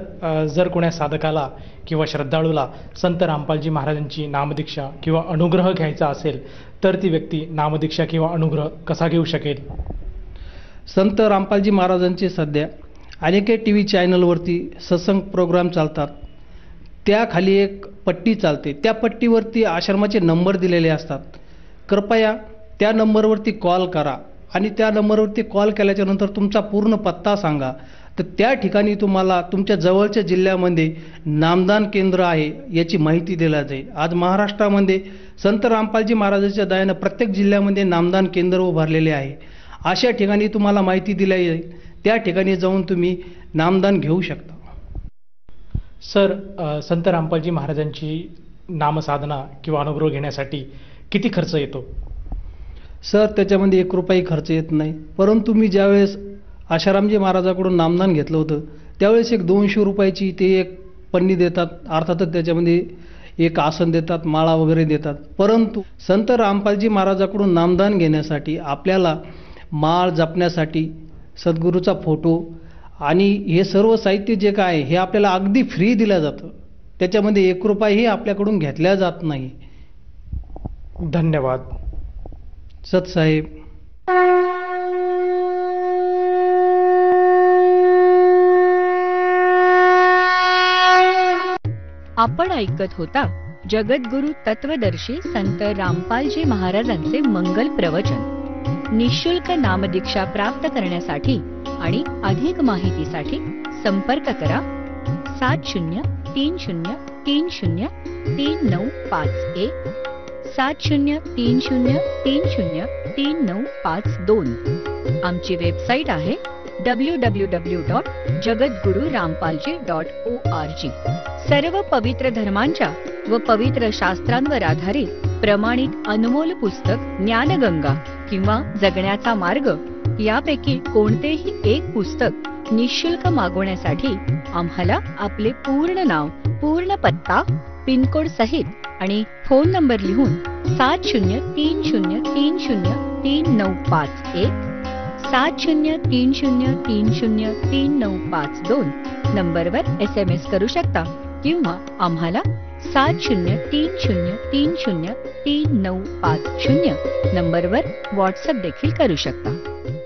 जर कोण्या साधकाला किंवा श्रद्धाळूला संत रामपालजी महाराजांची नामदीक्षा किंवा अनुग्रह घ्यायचा असेल तर ती व्यक्ती नामदीक्षा किंवा अनुग्रह कसा घेऊ शकेल? संत रामपालजी महाराजांचे सध्या अनेक TV चॅनलवरती सत्संग प्रोग्राम चालतात. त्याखाली एक पट्टी चालते, त्या पट्टीवरती आश्रमाचे नंबर दिलेले असतात. कृपया त्या नंबरवरती कॉल करा आणि त्या नंबरवरती कॉल केल्याच्या नंतर तुमचा पूर्ण पत्ता सांगा. तर त्या ठिकाणी तुम्हाला तुमच्या जवळच्या जिल्ह्यामध्ये नामदान केंद्र आहे याची माहिती दिली जाईल. आज महाराष्ट्रामध्ये संत रामपालजी महाराजांच्या दयानं प्रत्येक जिल्ह्यामध्ये नामदान केंद्र उभारलेले आहे. अशा ठिकाणी तुम्हाला माहिती दिली जाईल, त्या ठिकाणी जाऊन तुम्ही नामदान घेऊ शकता. सर, संत रामपालजी महाराजांची नामसाधना किंवा अनुग्रह घेण्यासाठी किती खर्च येतो? सर, त्याच्यामध्ये 1 रुपयाही खर्च येत नाही. परंतु मी ज्यावेळेस आशारामजी महाराजाकडून नामदान घेतलं होतं त्यावेळेस एक 200 रुपयाची ते एक पन्नी देतात. अर्थातच त्याच्यामध्ये एक आसन देतात, माळा वगैरे देतात. परंतु संत रामपालजी महाराजाकडून नामदान घेण्यासाठी आपल्याला माळ जपण्यासाठी सद्गुरूचा फोटो आणि हे सर्व साहित्य जे काय आहे हे आपल्याला अगदी फ्री दिलं जातं. त्याच्यामध्ये 1 रुपयाही आपल्याकडून घेतला जात नाही. धन्यवाद सतसाहेब. आपण ऐकत होता जगद्गुरु तत्वदर्शी संत रामपालजी महाराजांचे मंगल प्रवचन. निःशुल्क नामदीक्षा प्राप्त करण्यासाठी आणि अधिक माहितीसाठी संपर्क करा 7030303951 7030303952. आमची वेबसाईट आहे www.jagadgururampalji.org. सर्व पवित्र धर्मांच्या व पवित्र शास्त्रांवर आधारित प्रमाणित अनमोल पुस्तक ज्ञानगंगा किंवा जगण्याचा मार्ग यापैकी कोणतेही एक पुस्तक निःशुल्क मागवण्यासाठी आम्हाला आपले पूर्ण नाव, पूर्ण पत्ता, पिनकोड सहित आणि फोन नंबर लिहून 7030303951 7030303952 नंबरवर SMS करू शकता किंवा आम्हाला 7030303950 नंबरवर व्हॉट्सअप देखील करू शकता.